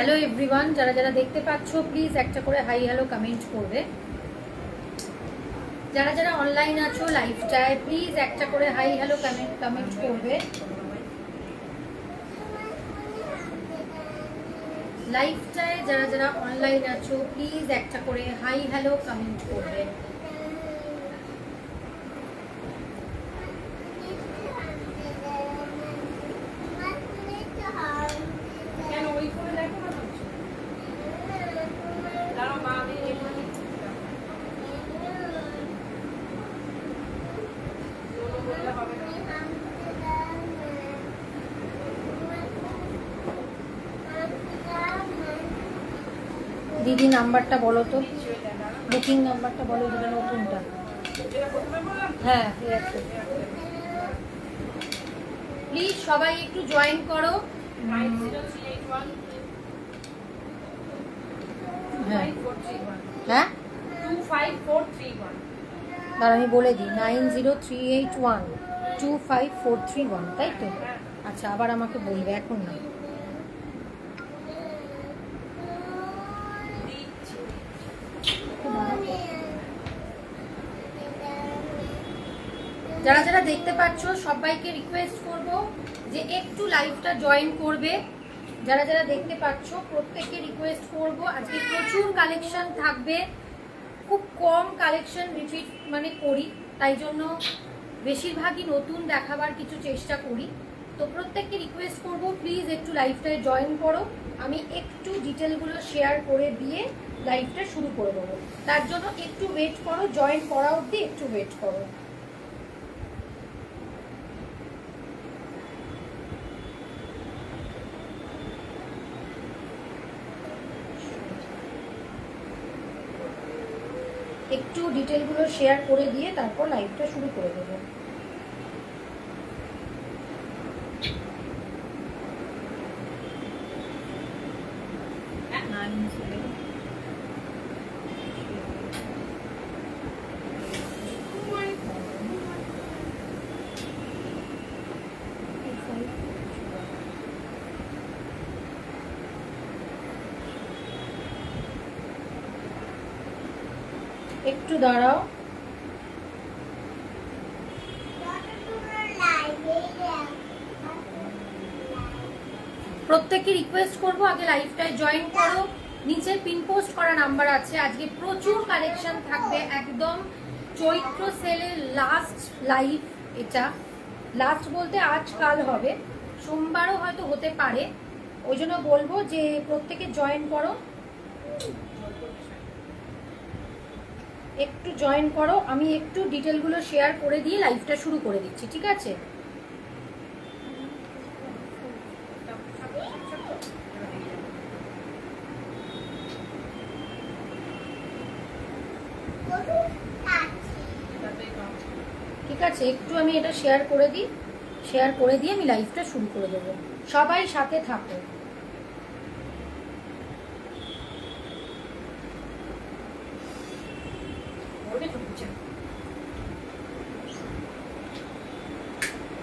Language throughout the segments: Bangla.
হ্যালো এভরিওয়ান, যারা যারা দেখতে পাচ্ছ প্লিজ একটা করে হাই হ্যালো কমেন্ট করবে। যারা যারা অনলাইন আছো লাইভটায় প্লিজ একটা করে হাই হ্যালো কমেন্ট করবে। লাইভটায় যারা যারা অনলাইন আছো প্লিজ একটা করে হাই হ্যালো কমেন্ট করবে। দিদি নাম্বারটা বলো তো, বুকিং নাম্বারটা বলো, যেটা নতুনটা। হ্যাঁ প্লিজ সবাই একটু জয়েন করো। হ্যাঁ আর আমি বলে দিই 9038125431, তাই তো? আচ্ছা, আবার আমাকে বলবে, এখন না। যারা যারা দেখতে পাচ্ছ সবাইকে রিকোয়েস্ট করব যে একটু লাইভটা জয়েন করবে। যারা যারা দেখতে পাচ্ছ প্রত্যেককে রিকোয়েস্ট করব, আজকে প্রচুর কালেকশন থাকবে, খুব কম কালেকশন রিপিট করি, তাই জন্য বেশিরভাগই নতুন দেখাবার কিছু চেষ্টা করি। তো প্রত্যেককে রিকোয়েস্ট করব প্লিজ একটু লাইভটায় জয়েন করো। আমি একটু ডিটেলগুলো শেয়ার করে দিয়ে লাইভটা শুরু করে দেবো, তার জন্য একটু ওয়েট করো, জয়েন করা অবধি একটু ওয়েট করো। একটু ডিটেলগুলো শেয়ার করে দিয়ে তারপর লাইভটা শুরু করে দেবো। একটু দাঁড়াও, প্রত্যেককে রিকোয়েস্ট করব আগে লাইভটায় জয়েন করো। নিচে পিন পোস্ট করা নাম্বার আছে। আজকে প্রচুর কালেকশন থাকবে, একদম চৈত্র সেলের লাস্ট লাইভ। এটা লাস্ট বলতে আজ কাল হবে, সোমবারও হয়তো হতে পারে, ওই জন্য বলবো যে প্রত্যেকে জয়েন করো, একটু জয়েন করো। আমি একটু ডিটেলগুলো শেয়ার করে দিয়ে লাইভটা শুরু করে দিচ্ছি, ঠিক আছে? ঠিক আছে, একটু আমি এটা শেয়ার করে দিই, শেয়ার করে দিয়ে আমি লাইভটা শুরু করে দেবো। সবাই সাথে থাকো।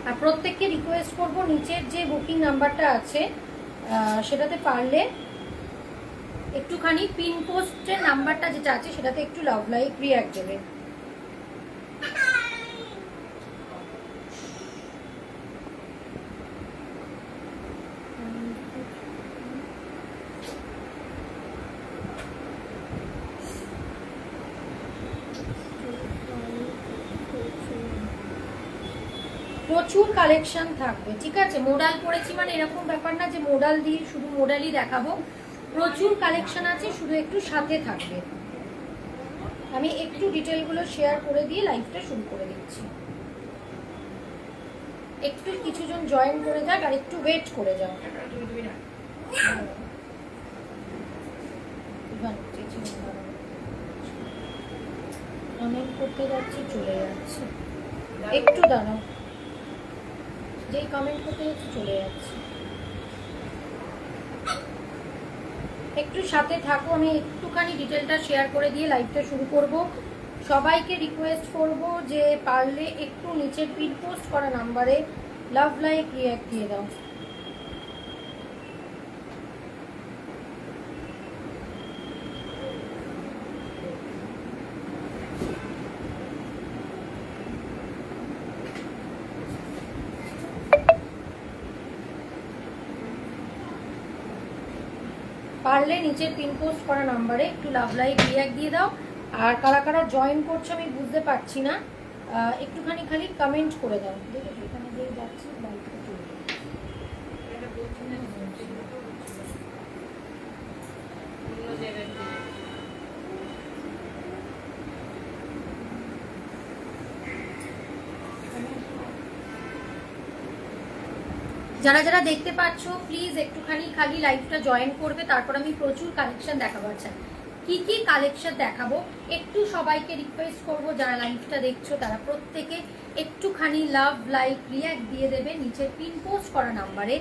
আর প্রত্যেককে রিকোয়েস্ট করব নিচের যে বুকিং নাম্বারটা আছে সেটাতে পারলে একটুখানি পিন পোস্টের নাম্বারটা যেটা আছে সেটাতে একটু লাভ লাইক রিঅ্যাক্ট দেবে। প্রচুর কালেকশন থাকবে, ঠিক আছে? মোডাল করেছি মানে এরকম ব্যাপার না যে মোডাল দিয়ে শুধু মোডালই দেখাবো, প্রচুর কালেকশন আছে, শুধু একটু সাথে থাকবে। আমি একটু ডিটেলগুলো শেয়ার করে দিয়ে লাইভটা শুরু করে দিচ্ছি। একটু কিছুজন জয়েন করে যাক আর একটু ওয়েট করে যাও। কমেন্ট করতে যাচ্ছি, চলে যাচ্ছে, একটু দাঁড়াও, যেই কমেন্ট করতে যাচ্ছি চলে যাচ্ছে, একটু সাথে থাকো। আমি একটুখানি ডিটেলটা শেয়ার করে দিয়ে লাইভটা শুরু করব। সবাইকে রিকোয়েস্ট করব যে পারলে একটু নিচের পিন পোস্ট করা নাম্বারে লাভ লাইক রিঅ্যাক্ট দিয়ে দাও। পারলে নিচের পিন পোস্ট করা নাম্বারে একটু লাভ লাইক রিঅ্যাক্ট দিয়ে দাও। আর কারা কারা জয়েন করছো আমি বুঝতে পারছি না, একটুখানি খালি কমেন্ট করে দাও। দেখো এখানে দিয়ে যাচ্ছি লাইভটা চলবে। যারা যারা দেখতে পাচ্ছ প্লিজ একটুখানি খালি লাইভটা জয়েন করবে, তারপর আমি প্রচুর কালেকশন দেখাবো। আচ্ছা কি কি কালেকশন দেখাবো একটু সবাইকে রিকোয়েস্ট করব, যারা লাইভটা দেখছো তারা প্রত্যেকে একটুখানি লাভ লাইক রিঅ্যাক্ট দিয়ে দেবে নিচের পিন পোস্ট করা নাম্বারে।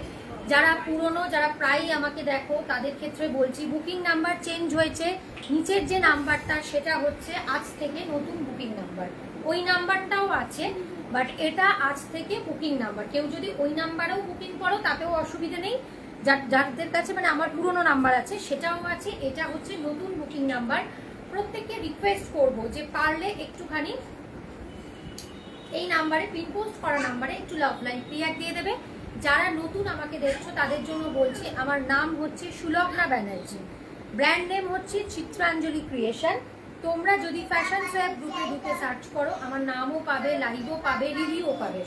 যারা পুরনো, যারা প্রায়ই আমাকে দেখো তাদের ক্ষেত্রে বলছি, বুকিং নাম্বার চেঞ্জ হয়েছে, নিচের যে নাম্বারটা সেটা হচ্ছে আজ থেকে নতুন বুকিং নাম্বার। ওই নাম্বারটাও আছে বাট এটা আজ থেকে বুকিং নাম্বার। কেউ যদি ওই নাম্বারেও বুকিং করো তাতেও অসুবিধা নেই, যাদের কাছে মানে আমার পুরনো নাম্বার আছে সেটাও আছে, এটা হচ্ছে নতুন বুকিং নাম্বার। প্রত্যেককে রিকোয়েস্ট করব যে পারলে একটুখানি এই নাম্বারে পিন পোস্ট করা নাম্বারে একটু লাভ লাইক রিঅ্যাক্ট দিয়ে দেবে। যারা নতুন আমাকে দেখছো তাদের জন্য বলছি, আমার নাম হচ্ছে সুলগ্না ব্যানার্জি, ব্র্যান্ড নেম হচ্ছে চিত্রাঞ্জলি ক্রিয়েশন। তোমরা যদি ফ্যাশন সোয়াব গ্রুপে ঢুকে সার্চ করো আমার নামও পাবে, লাইভও পাবে, রিভিউও পাবে।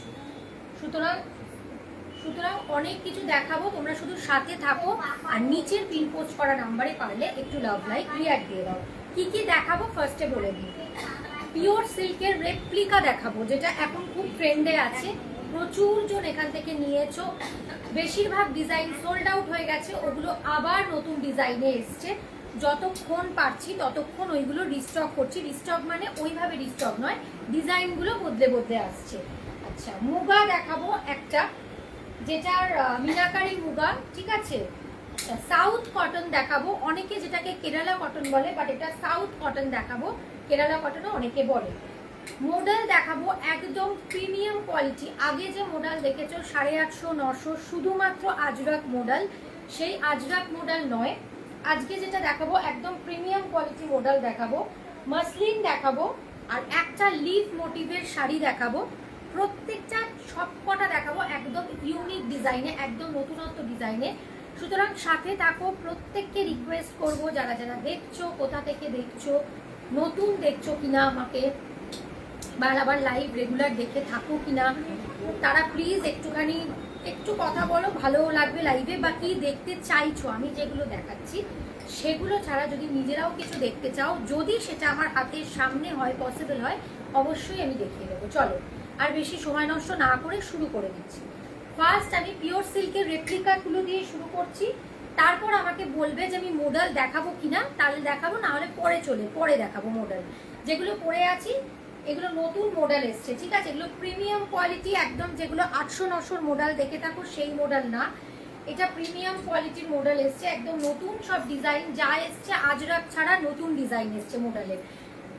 সুতরাং অনেক কিছু দেখাবো, তোমরা শুধু সাথে থাকো আর নিচের পিন পোস্ট করা নাম্বারে পারলে একটু লাভ লাইক রিঅ্যাক্ট দিয়ে দাও। কি কি দেখাবো ফার্স্টে বলে দিই। পিওর সিল্কের রেপ্লিকা দেখাবো, যেটা এখন খুব ট্রেন্ডে আছে, প্রচুর জন এখান থেকে নিয়েছো, বেশিরভাগ ডিজাইন সোল্ড আউট হয়ে গেছে, ওগুলো আবার নতুন ডিজাইনে এসছে। যতক্ষণ পারছি ততক্ষণ ওইগুলো রিস্টক করছি। রিস্টক মানে ওইভাবে রিস্টক নয়, ডিজাইনগুলো বদলে বদলে আসছে। আচ্ছা মুগা দেখাবো একটা, যেটার মিনাকারি মুগা, ঠিক আছে। সাউথ কটন দেখাবো, অনেকে যেটাকে কেরালা কটন বলে বাট এটা সাউথ কটন দেখাবো, কেরালা কটনও অনেকে বলে। মডেল দেখাবো একদম প্রিমিয়াম কোয়ালিটি। আগে যে মডেল দেখেছো 850, 900 শুধুমাত্র আজরাক মডেল, সেই আজরাক মডেল নয়। আজকে যেটা দেখাবো একদম প্রিমিয়াম কোয়ালিটি মডেল দেখাবো, মাসলিন দেখাবো, আর একটা লিফ মোটিভের শাড়ি দেখাবো। প্রত্যেকটা সবকটা দেখাবো একদম ইউনিক ডিজাইনে, একদম নতুনত্ব ডিজাইনে। সুতরাং সাথে থাকো। প্রত্যেককে রিকোয়েস্ট করব, যারা যারা দেখছো, কোথা থেকে দেখছো, নতুন দেখছো কিনা আমাকে, বা আবার লাইভ রেগুলার দেখে থাকো কিনা, তারা প্লিজ একটুখানি একটু কথা বলো, ভালো লাগবে লাইভে। বা কি দেখতে চাইছো, আমি যেগুলো দেখাচ্ছি সেগুলো ছাড়া যদি নিজেরাও কিছু দেখতে চাও, যদি সেটা আমার হাতের সামনে হয়, পসিবল হয়, অবশ্যই আমি দেখিয়ে দেবো। চলো আর বেশি সময় নষ্ট না করে শুরু করে দিচ্ছি। ফার্স্ট আমি পিওর সিল্কের রেপ্লিকাগুলো দিয়ে শুরু করছি, তারপর আমাকে বলবে যে আমি মডেল দেখাবো কিনা, তাহলে দেখাবো, না হলে পরে দেখাবো মডেল। যেগুলো পরে আছি এগুলো নতুন মডেল এসছে, ঠিক আছে। এগুলো প্রিমিয়াম কোয়ালিটি একদম, যেগুলো 800, 900 মডেল দেখে থাকো সেই মডেল না, এটা প্রিমিয়াম কোয়ালিটির মডেল এসছে, একদম নতুন সব ডিজাইন। যা এসছে আজরাক ছাড়া নতুন ডিজাইন এসছে মডেলের।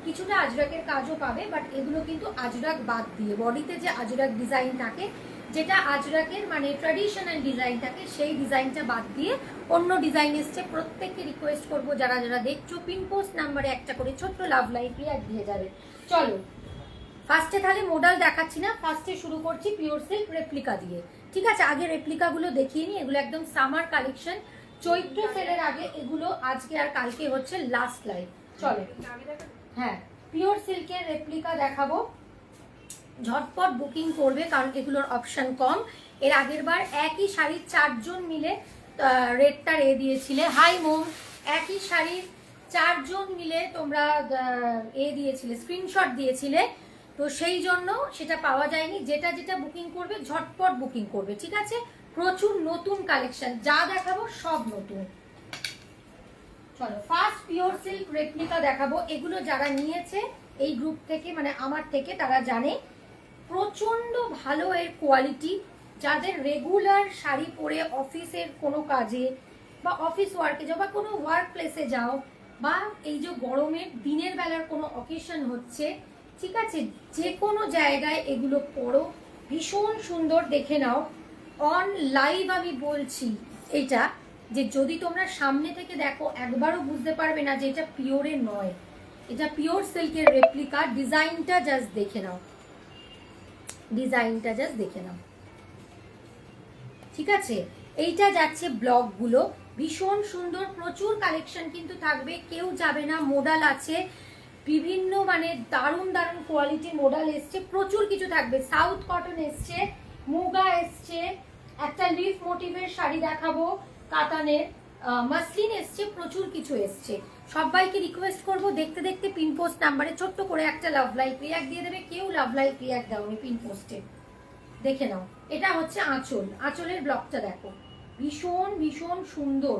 কিছুটা আজরাকের কাজও পাবে বাট এগুলো কিন্তু আজরাক বাদ দিয়ে, বডিতে যে আজরাক ডিজাইন থাকে, যেটা আজরাকের মানে ট্র্যাডিশনাল ডিজাইন থাকে, সেই ডিজাইনটা বাদ দিয়ে অন্য ডিজাইন এসছে। প্রত্যেককে রিকোয়েস্ট করবো, যারা যারা দেখছো পিন পোস্ট নাম্বারে একটা করে ছোট্ট লাভ লাইক রিঅ্যাক্ট দিয়ে যাবে। চলো ফার্স্টে তাহলে মডেল দেখাচ্ছি না, ফার্স্টে শুরু করছি পিওর সিল্ক রেপ্লিকা দিয়ে, ঠিক আছে। আগে রেপ্লিকাগুলো দেখিয়ে নিই, এগুলো একদম সামার কালেকশন, চৈত্র সেলের আগে এগুলো, আজকে আর কালকে হচ্ছে লাস্ট লাইভ। চলো হ্যাঁ, পিওর সিল্কের রেপ্লিকা দেখাবো, ঝটপট বুকিং করবে কারণ এগুলোর অপশন কম। এর আগের বার একই শাড়ির 4 জন মিলে রেটটা দিয়েছিলে, হাই মোম, একই শাড়ির 4 জন মিলে তোমরা দিয়েছিলে, স্ক্রিনশট দিয়েছিলে, তো সেই জন্য সেটা পাওয়া যায়নি। যেটা যেটা বুকিং করবে ঝটপট বুকিং করবে, ঠিক আছে। প্রচুর নতুন কালেকশন, যা দেখাবো সব নতুন। চলো ফার্স্ট পিওর সিল্ক রেপ্লিকা দেখাবো। এগুলো যারা নিয়েছে এই গ্রুপ থেকে, মানে আমার থেকে, তারা জানে প্রচন্ড ভালো এর কোয়ালিটি। যাদের রেগুলার শাড়ি পরে অফিসের কোনো কাজে বা অফিস ওয়ার্কে যাও বা কোনো ওয়ার্ক প্লেসে যাও, বা এই যে গরমের দিনের বেলার কোনো অকেশন হচ্ছে, ঠিক আছে, যে কোনো জায়গায় এগুলো পরো, ভীষণ সুন্দর। দেখে নাও অন লাইভ, আমি বলছি এটা, যে যদি তোমরা সামনে থেকে দেখো একবারও বুঝতে পারবে না যে এটা পিওরের নয়, এটা পিওর সিল্কের রেপ্লিকা। ডিজাইনটা জাস্ট দেখে নাও, ডিজাইনটা জাস্ট দেখে নাও, ঠিক আছে। এইটা যাচ্ছে ব্লকগুলো, ভীষণ সুন্দর, প্রচুর কালেকশন কিন্তু থাকবে, কেউ যাবে না। মোডাল আছে বিভিন্ন, মানে দারুণ দারুণ কোয়ালিটির মোডাল এসছে, প্রচুর কিছু থাকবে। সাউথ কটন এসছে, মুগা এসছে, একটা লিফ মোটিভের শাড়ি দেখাবো কাতানের, মাসলিন এসছে, প্রচুর কিছু এসছে। সবাইকে রিকোয়েস্ট করব দেখতে দেখতে পিন পোস্ট নাম্বারে ছোট্ট করে একটা লাভ লাইক রিয়াক্ট দিয়ে দেবে। কেউ লাভ লাইক রিয়াক্ট দাওনি পিন পোস্টে, দেখে নাও। এটা হচ্ছে আঁচল, আঁচলের ব্লকটা দেখো, ভীষণ ভীষণ সুন্দর।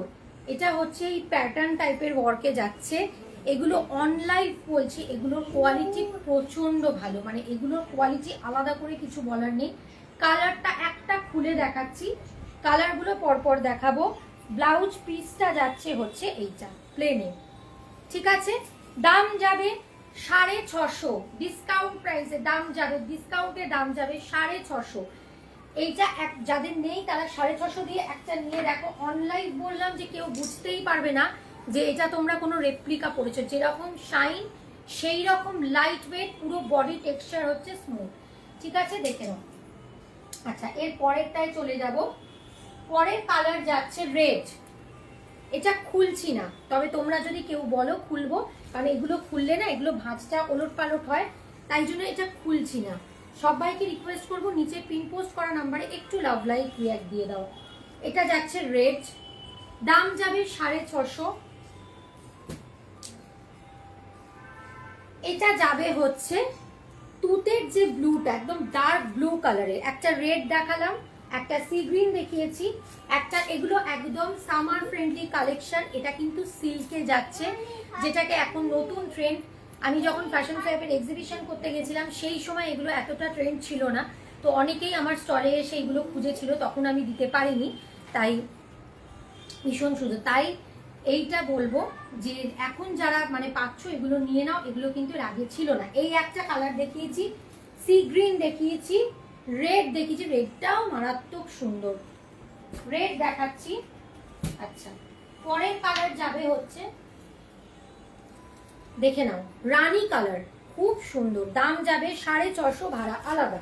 এটা হচ্ছে এই প্যাটার্ন টাইপের ওয়ার্কে যাচ্ছে। এগুলো অনলাইন বলছি, এগুলোর কোয়ালিটি প্রচন্ড ভালো, মানে এগুলোর কোয়ালিটি আলাদা করে কিছু বলার নেই। কালারটা একটা খুলে দেখাচ্ছি, কালারগুলো পরপর দেখাবো। ব্লাউজ পিসটা যাচ্ছে হচ্ছে এইটা প্লেনে, ঠিক আছে। দাম যাবে 650, ডিসকাউন্ট প্রাইসে দাম যাবে, ডিসকাউন্টে দাম যাবে 650। এইটা যাদের নেই তারা 650 দিয়ে একটা নিয়ে দেখো। অনলাইন বললাম যে কেউ বুঝতেই পারবে না যে এটা তোমরা কোনো রেপ্লিকা পড়েছো, যেরকম শাইন সেই রকম লাইট ওয়েট, পুরো বডি টেক্সচার হচ্ছে স্মুথ, ঠিক আছে, দেখে নাও। আচ্ছা, এর পরেরটায় চলে যাব। পরের কালার যাচ্ছে রেড। এটা খুলছি না, তবে তোমরা যদি কেউ বলো খুলবো, কারণ এগুলো খুললে না এগুলো ভাঁজটা ওলট পালট হয়, তাই জন্য এটা খুলছি না। সবাইকে রিকোয়েস্ট করবো নিচে পিন পোস্ট করা নাম্বারে একটু লাভ লাইক রিয়াক্ট দিয়ে দাও। এটা যাচ্ছে রেড, দাম যাবে 650। এটা যাবে হচ্ছে তুতের যে ব্লুটা, একদম ডার্ক ব্লু কালারের, একটা রেড দেখালাম, একটা সি গ্রিন দেখিয়েছি, একটা, এগুলো একদম সামার ফ্রেন্ডলি কালেকশন। এটা কিন্তু সিল্কে যাচ্ছে, যেটাকে এখন নতুন ট্রেন্ড। আমি যখন ফ্যাশন ফেয়ারের এক্সিবিশন করতে গেছিলাম সেই সময় এগুলো এতটা ট্রেন্ড ছিল না, তো অনেকেই আমার স্টলে এসে এগুলো খুঁজেছিল, তখন আমি দিতে পারিনি, তাই ভীষণ সুন্দর। তাই এইটা বলবো যে এখন যারা মানে পাচ্ছ এগুলো নিয়ে নাও, এগুলো কিন্তু আগে ছিল না। এই একটা কালার দেখিয়েছি, সি গ্রিন দেখিয়েছি, রেড দেখিয়েছি, রেডটাও মারাত্মক সুন্দর, রেড দেখাচ্ছি। আচ্ছা, পরের কালার যাবে হচ্ছে, দেখে নাও, রানী কালার, খুব সুন্দর। দাম যাবে 650, ভাড়া আলাদা,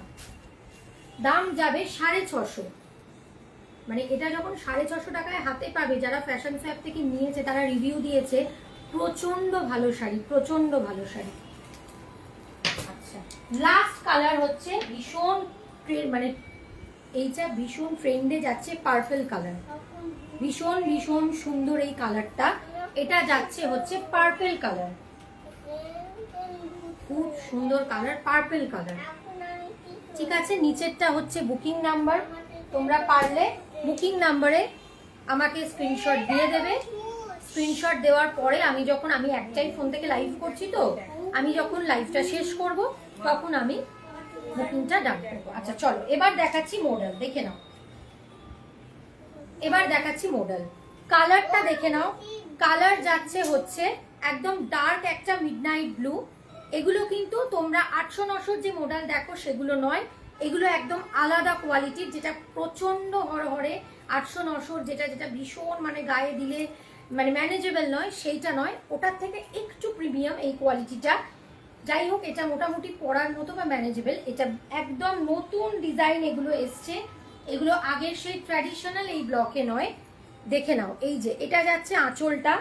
দাম যাবে 650। মানে এটা যখন 650 টাকায় হাতে পাবে, যারা ফ্যাশন ফ্যাব থেকে নিয়েছে তারা রিভিউ দিয়েছে, প্রচন্ড ভালো শাড়ি, প্রচন্ড ভালো শাড়ি। আচ্ছা, লাস্ট কালার হচ্ছে ভীষণ মানে এইটা ভীষণ ট্রেন্ডে যাচ্ছে, পার্পল কালার, ভীষণ ভীষণ সুন্দর এই কালারটা। এটা যাচ্ছে হচ্ছে পার্পল কালার, খুব সুন্দর কালার, পার্পল কালার, ঠিক আছে। নিচেরটা হচ্ছে বুকিং নাম্বার, তোমরা পারলে বুকিং নাম্বারে আমাকে স্ক্রিনশট দিয়ে দেবে। স্ক্রিনশট দেওয়ার পরে আমি একটাই ফোন থেকে লাইভ করছি, তো আমি যখন লাইভটা শেষ করব তখন আমি বুকিংটা ডান করবো। আচ্ছা চলো, এবার দেখাচ্ছি মডেল, দেখে নাও। এবার দেখাচ্ছি মডেল, কালারটা দেখে নাও। কালার যাচ্ছে হচ্ছে একদম ডার্ক একটা মিডনাইট ব্লু। এগুলো কিন্তু তোমরা 800-900 যে মডেল দেখো সেগুলো নয়, এগুলো একদম আলাদা কোয়ালিটির, যেটা প্রচন্ড হরহরে 800-900, যেটা ভীষণ মানে গায়ে দিলে মানে ম্যানেজেবল নয়, সেইটা নয়, ওটার থেকে একটু প্রিমিয়াম এই কোয়ালিটিটা। যাই হোক, এটা মোটামুটি পরার মতো বা ম্যানেজেবল। এটা একদম নতুন ডিজাইন এগুলো এসছে, এগুলো আগের সেই ট্র্যাডিশনাল এই ব্লকে নয়, দেখে নাও। এই যে এটা যাচ্ছে আঁচলটা,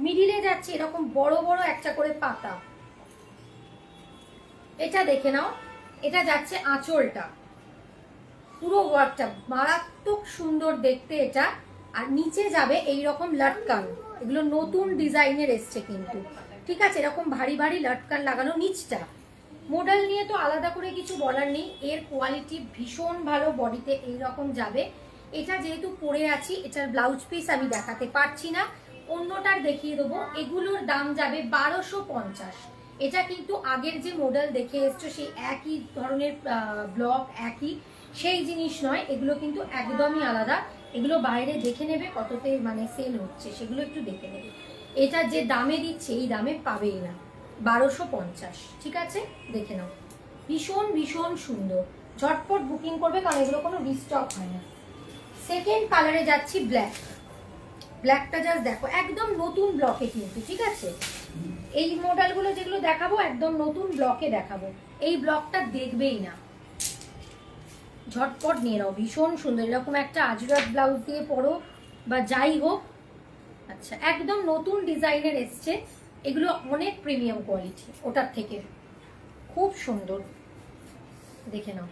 মিডিলে যাচ্ছে এরকম বড় বড় একটা করে পাতা, এটা দেখে নাও। এটা যাচ্ছে আঁচলটা, পুরো ওয়ার্কটা মারাত্মক সুন্দর দেখতে এটা। আর নিচে যাবে এই রকম লটকান, এগুলো নতুন ডিজাইনের এসছে কিন্তু, ঠিক আছে, এরকম ভারী ভারী লটকান লাগানো নিচটা। মডেল নিয়ে তো আলাদা করে কিছু বলার নেই, এর কোয়ালিটি ভীষণ ভালো, বডিতে এইরকম যাবে। এটা যেহেতু পরে আছি, এটার ব্লাউজ পিস আমি দেখাতে পারছি না, অন্যটার দেখিয়ে দেবো। এগুলোর দাম যাবে 1250। এটা কিন্তু আগের যে মডেল দেখে এসছো সেই একই ধরনের ব্লক, একই সেই জিনিস নয়, এগুলো কিন্তু একদমই আলাদা। এগুলো বাইরে দেখে নেবে কততে মানে সেল হচ্ছে, সেগুলো একটু দেখে নেবে। এটা যে দামে দিচ্ছে এই দামে পাবেই না, 1250, ঠিক আছে, দেখে নাও। ভীষণ ভীষণ সুন্দর, ঝটপট বুকিং করবে কারণ এগুলো কোনো রিস্টক হয় না। সেকেন্ড কালারে যাচ্ছি ব্ল্যাক, ব্ল্যাকটা জাস্ট দেখো, একদম নতুন ব্লকে কিন্তু, ঠিক আছে। এই মডেলগুলো যেগুলো দেখাবো একদম নতুন ব্লকে দেখাবো, এই ব্লকটা দেখবেই না, ঝটপট নিয়ে নাও, ভীষণ সুন্দর। এরকম একটা আজরাক ব্লাউজ দিয়ে পরো বা যাই হোক। আচ্ছা, একদম নতুন ডিজাইনের এসছে, এগুলো অনেক প্রিমিয়াম কোয়ালিটি ওটার থেকে, খুব সুন্দর। দেখে নাও,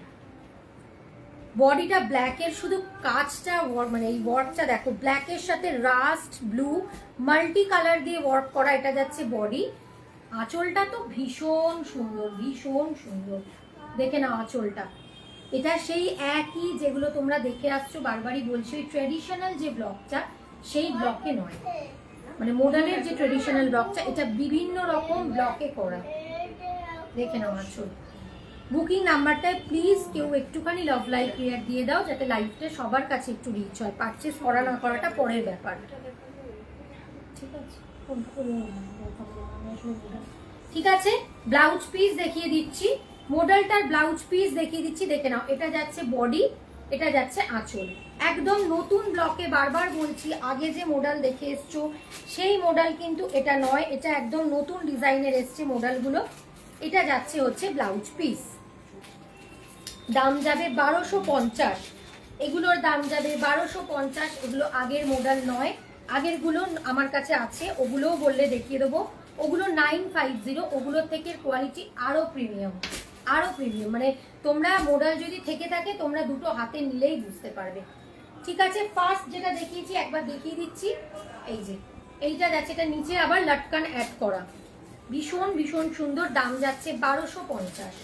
বডিটা ব্ল্যাকের, শুধু কাজটা মানে এই ওয়ার্কটা দেখো, ব্ল্যাকের সাথে রাস্ট ব্লু মাল্টি কালার দিয়ে ওয়ার্ক করা, এটা যাচ্ছে বডি। আঁচলটা তো ভীষণ সুন্দর, ভীষণ সুন্দর। দেখে নাও আঁচলটা, এটা সেই একই যেগুলো তোমরা দেখে আসছো, বারবারই বলছি, ওই ট্র্যাডিশনাল যে ব্লকটা সেই ব্লকে নয়, মানে মডেলের যে ট্র্যাডিশনাল ব্লকটা, এটা বিভিন্ন রকম ব্লকে করা। দেখে নাও আঁচল। বুকিং নাম্বারটায় প্লিজ কেউ একটুখানি লাভ লাইক রিয়াক্ট দিয়ে দাও, যাতে লাইভটা সবার কাছে একটু রিচ হয়। পারচেস করা না করাটা পরের ব্যাপার, ঠিক আছে? ঠিক আছে, ব্লাউজ পিস দেখিয়ে দিচ্ছি, মডেলটার ব্লাউজ পিস দেখিয়ে দিচ্ছি। দেখে নাও, এটা যাচ্ছে বডি, এটা যাচ্ছে আঁচল। একদম নতুন ব্লকে, বারবার বলছি, আগে যে মডেল দেখে এসছো সেই মডেল কিন্তু এটা নয়, এটা একদম নতুন ডিজাইনের এসছে মডেলগুলো। এটা যাচ্ছে হচ্ছে ব্লাউজ পিস, দাম যাবে 1250, এগুলোর দাম যাবে 1250। এগুলো আগের মডেল নয়, আগেরগুলো আমার কাছে আছে, ওগুলোও বললে দেখিয়ে দেবো। ওগুলো 950, ওগুলোর থেকে কোয়ালিটি আরো প্রিমিয়াম, আরো প্রিমিয়াম। মানে তোমরা মডেল যদি থেকে থাকে, তোমরা দুটো হাতে নিলেই বুঝতে পারবে। ঠিক আছে, ফার্স্ট যেটা দেখিয়েছি একবার দেখিয়ে দিচ্ছি। এই যে এইটা যাচ্ছে, এটা নিচে আবার লটকান অ্যাড করা, ভীষণ ভীষণ সুন্দর। দাম যাচ্ছে 1250,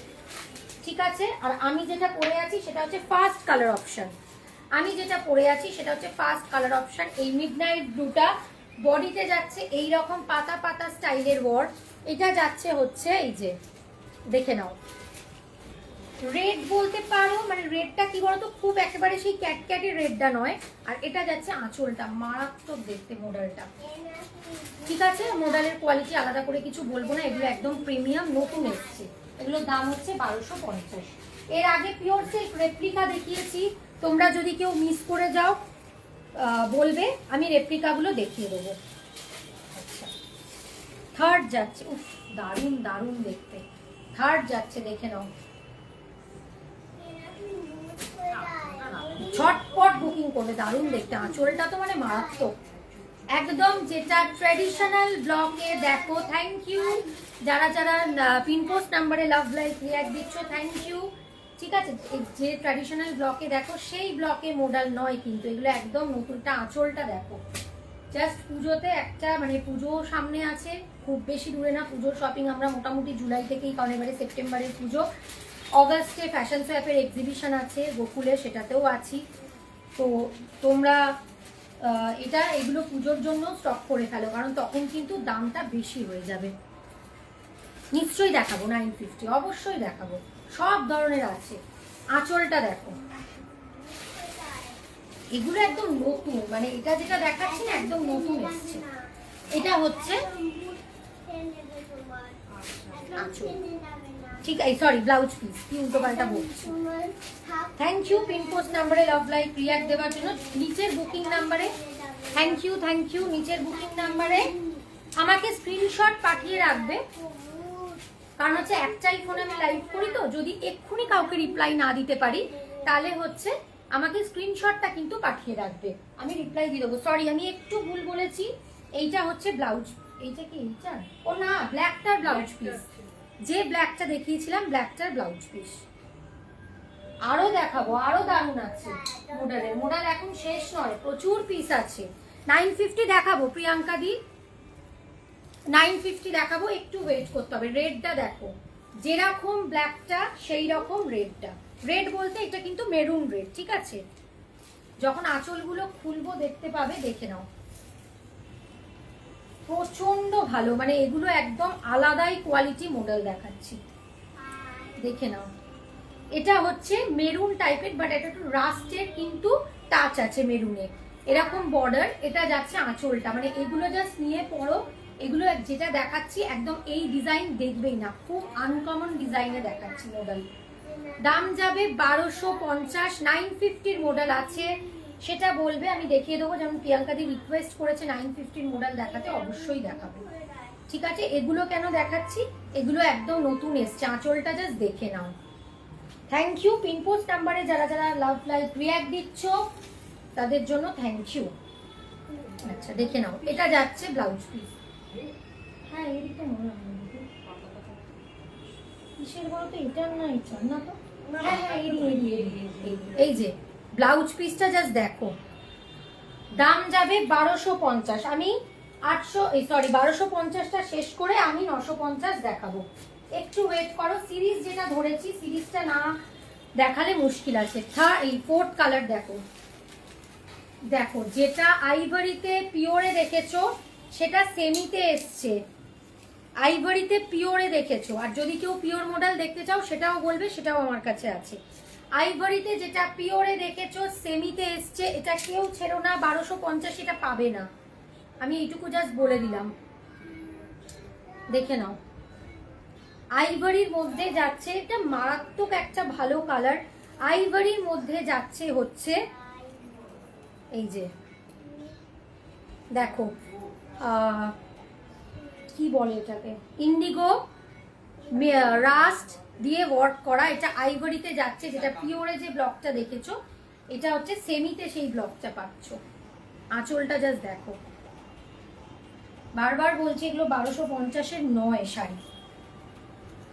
ঠিক আছে? আর আমি যেটা পরে আছি সেটা হচ্ছে ফার্স্ট কালার অপশন, আমি যেটা পরে আছি সেটা হচ্ছে ফার্স্ট কালার অপশন। এই মিডনাইট ব্লুটা বডিতে যাচ্ছে এই রকম পাতা পাতা স্টাইলের ওয়ার্ক, এটা যাচ্ছে হচ্ছে এই যে, দেখে নাও, রেড বলতে পারো, মানে রেডটা কি বলতো, খুব একেবারে সেই ক্যাটক্যাটের রেডটা নয়। আর এটা যাচ্ছে আঁচলটা, মারাত্মক দেখতে মডেলটা, ঠিক আছে? মডেলের কোয়ালিটি আলাদা করে কিছু বলবো না, এগুলো একদম প্রিমিয়াম, নতুন এসছে। এগুলোর দাম হচ্ছে 1250। এর আগে পিওর সিল্ক রেপ্লিকা দেখিয়েছি, তোমরা যদি কেউ মিস করে যাও বলবে, আমি রেপ্লিকাগুলো দেখিয়ে দেবো। আচ্ছা, থার্ড যাচ্ছে, উফ দারুণ দারুণ দেখতে। থার্ড যাচ্ছে, দেখে নাও, ঝটপট বুকিং করবে, দারুণ দেখতে। আঁচলটা তো মানে মারাত্মক, একদম যেটা ট্র্যাডিশনাল ব্লকে দেখো। থ্যাংক ইউ যারা যারা পিনপোস্ট নাম্বারে লাভ লাইক রিয়াক্ট দিচ্ছ, থ্যাংক ইউ। ঠিক আছে, যে ট্র্যাডিশনাল ব্লকে দেখো সেই ব্লকে মডেল নয় কিন্তু, এগুলো একদম নতুনটা। আঁচলটা দেখো, জাস্ট পুজোতে একটা, মানে পুজো সামনে আছে, খুব বেশি দূরে না পুজোর শপিং আমরা মোটামুটি জুলাই থেকেই, কারণ এবারে সেপ্টেম্বরের পুজো, অগাস্টে ফ্যাশন সোয়াপের এক্সিবিশন আছে গোকুলে, সেটাতেও আছি। তো তোমরা এগুলো পুজোর জন্য স্টক করে ফেলো, কারণ তখন কিন্তু দামটা বেশি হয়ে যাবে। নিশ্চয়ই দেখাবো 950, অবশ্যই দেখাবো, সব ধরনের আছে। আঁচলটা দেখো, এগুলো একদম নতুন, মানে এটা যেটা দেখাচ্ছি না একদম নতুন এসছে। এটা হচ্ছে আঁচল, ঠিক আছে, সরি ব্লাউজ পিস, কি উল্টো পাল্টা বলছি। থ্যাংক ইউ পিনপোস্ট নাম্বারে লাভ লাইক রিয়াক্ট দেওয়ার জন্য, নিচের বুকিং নাম্বারে থ্যাংক ইউ, থ্যাংক ইউ। নিচের বুকিং নাম্বারে আমাকে স্ক্রিনশট পাঠিয়ে রাখবে, কারণ হচ্ছে একটাই ফোনে আমি লাইভ করি, তো যদি এক্ষুনি কাউকে রিপ্লাই না দিতে পারি তাহলে হচ্ছে আমাকে স্ক্রিনশটটা কিন্তু পাঠিয়ে রাখবে, আমি রিপ্লাই দিয়ে দেবো। সরি, আমি একটু ভুল বলেছি, এইটা হচ্ছে ব্লাউজ, এইটা কি এইটা, ও না, ব্ল্যাকটার ব্লাউজ পিস, যে ব্ল্যাকটা দেখিয়েছিলাম ব্ল্যাকটার ব্লাউজ পিস। আরো দেখাবো, আরো দারুণ আছে মডেলের, মডেল এখন শেষ নয়, প্রচুর পিস আছে। 950 দেখাবো প্রিয়াঙ্কা দি, 950 দেখাবো, একটু ওয়েট করতে হবে। রেডটা দেখো, যেরকম ব্ল্যাকটা সেই রকম রেডটা, রেড বলতে এটা কিন্তু মেরুন রেড, ঠিক আছে? যখন আঁচলগুলো খুলবো দেখতে পাবে, দেখে নাও, প্রচন্ড ভালো, মানে এগুলো একদম আলাদাই কোয়ালিটি মডেল দেখাচ্ছি, দেখে নাও। এটা হচ্ছে মেরুন টাইপের, বাট এটা একটু রাস্টের কিন্তু টাচ আছে মেরুনে, এরকম বর্ডার। এটা যাচ্ছে আঁচলটা, মানে এগুলো জাস্ট নিয়ে পড়ো, এগুলো যেটা দেখাচ্ছি একদম এই ডিজাইন দেখবেই না, খুব আনকমন ডিজাইনে দেখাচ্ছি মডেল। দাম যাবে 1250, 950 মডেল আছে সেটা বলবে, আমি দেখিয়ে দেবো। যেমন প্রিয়াঙ্কা দি রিকোয়েস্ট করেছে 950 মডেল দেখাতে, অবশ্যই দেখাবো, ঠিক আছে? এগুলো কেন দেখাচ্ছি, এগুলো একদম নতুন এসছে, আঁচলটা জাস্ট দেখে নাও, থ্যাংক ইউ পিনপোস্ট নাম্বারে যারা যারা লাভ লাইক রিয়াক্ট দিচ্ছ তাদের জন্য থ্যাংক ইউ। আচ্ছা দেখে নাও, এটা যাচ্ছে ব্লাউজ পিস। হ্যাঁ এইদিকটা মনে হয় কিসের বলো তো, এটার না এটা না তো, হ্যাঁ হ্যাঁ এই যে ব্লাউজ পিসটা জাস্ট দেখো। দাম যাবে 1250। আমি 1250টা শেষ করে আমি 950 দেখাবো। একটু ওয়েট করো, সিরিজ যেটা ধরেছি সিরিজটা না দেখালে মুশকিল আছে। এই 4th কালার দেখো, দেখো যেটা আইভরিতে পিওরে দেখেছো সেটা সেমিতে এসছে, আইভরিতে পিওরে দেখেছো। আর যদি কেউ পিওর মডেল দেখতে চাও সেটাও বলবে, সেটাও আমার কাছে আছে। আইভরিতে যেটা পিওরে দেখেছো সেমিতে এসছে, এটা কেউ ছেড়ো না, 1250 এটা পাবে না, আমি এইটুকু জাস্ট বলে দিলাম। দেখে নাও, আইভরির মধ্যে যাচ্ছে, এটা মারাত্মক একটা ভালো কালার। আইভরির মধ্যে যাচ্ছে হচ্ছে এই যে দেখো কি বলে এটাকে, ইন্ডিগো রাস্ট দিয়ে ওয়ার্ক করা, এটা আইভরিতে যাচ্ছে। যেটা পিওরে যে ব্লকটা দেখেছো এটা হচ্ছে সেমিতে সেই ব্লকটা পাচ্ছ। আঁচলটা জাস্ট দেখো, বারবার বলছি এগুলো 1250-এর নয় শাড়ি।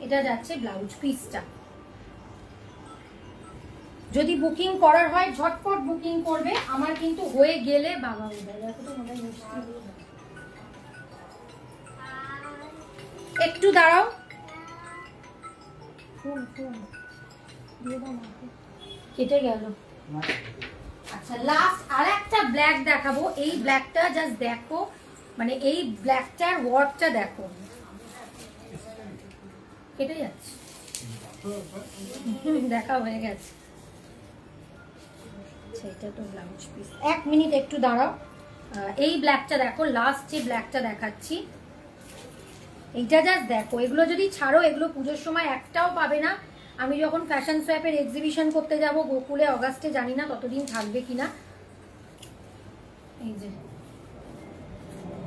এটা যাচ্ছে ব্লাউজ পিসটা। যদি বুকিং করার হয় ঝটপট বুকিং করবে, আমার কিন্তু হয়ে গেলে বাবা একটু দাঁড়াও, কেটে গেল। আচ্ছা লাস্ট আর একটা ব্ল্যাক দেখাবো, এই ব্ল্যাকটা জাস্ট দেখো, মানে এই ব্ল্যাকটার ওয়ার্কটা দেখো, কেটে যাচ্ছে, দেখা হয়ে গেছে। এটা তো ব্লাউজ পিস, 1 মিনিট একটু দাঁড়াও। এই ব্ল্যাকটা দেখো, লাস্ট যে ব্ল্যাকটা দেখাচ্ছি এইটা জাস্ট দেখো। এগুলো যদি ছাড়ো এগুলো পুজোর সময় একটাও পাবে না। আমি যখন ফ্যাশন সোয়াপের এক্সিবিশন করতে যাব গোকুলে অগাস্টে, জানি না ততদিন থাকবে কিনা। এই যে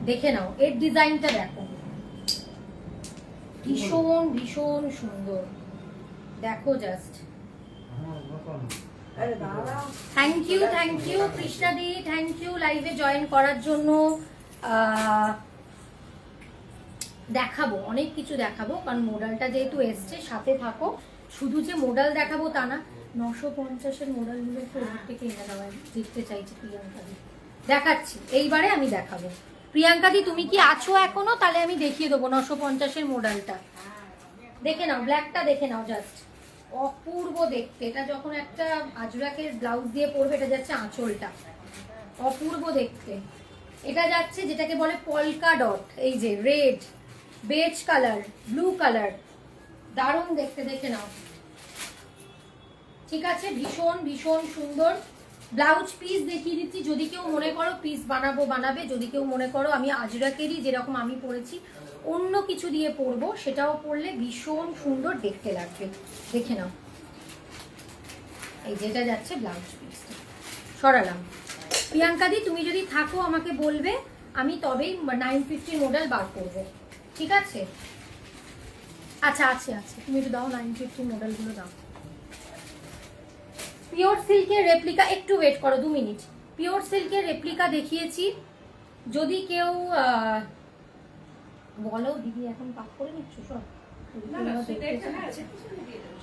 দেখে নাও, এর ডিজাইনটা দেখো, ভীষণ ভীষণ সুন্দর, দেখো জাস্ট। থ্যাংক ইউ কৃষ্ণাদি, থ্যাংক ইউ লাইভে জয়েন করার জন্য। দেখাবো অনেক কিছু দেখাবো, কারণ মোডালটা যেহেতু এসছে সাথে থাকো। শুধু যে মোডাল দেখাবো তা না, 950-এর মোডালগুলো একটু ওদিক থেকে এনে দেওয়া দেখতে চাইছি প্রিয়াঙ্কাদি। দেখাচ্ছি, এইবারে আমি দেখাবো। প্রিয়াঙ্কাদি তুমি কি আছো এখনো? তাহলে আমি দেখিয়ে দেবো 950-এর মোডালটা। দেখে নাও, ব্ল্যাকটা দেখে নাও জাস্ট, অপূর্ব দেখতে। এটা যখন একটা আজরাকের ব্লাউজ দিয়ে পরবে, এটা যাচ্ছে আঁচলটা, অপূর্ব দেখতে। এটা যাচ্ছে যেটাকে বলে পলকা ডট, এই যে red, beige colour, blue colour, দারুণ দেখতে, দেখে নাও। ঠিক আছে, ভীষণ ভীষণ সুন্দর। ব্লাউজ পিস দেখিয়ে দিচ্ছি, যদি কেউ মনে করো পিস বানাবো বানাবে, যদি কেউ মনে করো আমি আজরাকেরই যেরকম আমি পরেছি অন্য কিছু দিয়ে পরবো সেটাও পরলে ভীষণ সুন্দর দেখতে লাগবে। দেখে নাও, এই যেটা যাচ্ছে ব্লাউজ পিস। সরালাম। প্রিয়াঙ্কাদি তুমি যদি থাকো আমাকে বলবে, আমি তবেই 950 মডেল বার করবো, ঠিক আছে? আচ্ছা আছে আছে, তুমি একটু দাও 950 মডেলগুলো দাও। পিওর সিল্কের রেপ্লিকা, একটু ওয়েট করো 2 মিনিট। পিওর সিল্কের রেপ্লিকা দেখিয়েছি, যদি কেউ বলো দিদি এখন পাক করে নিচ্ছ সব।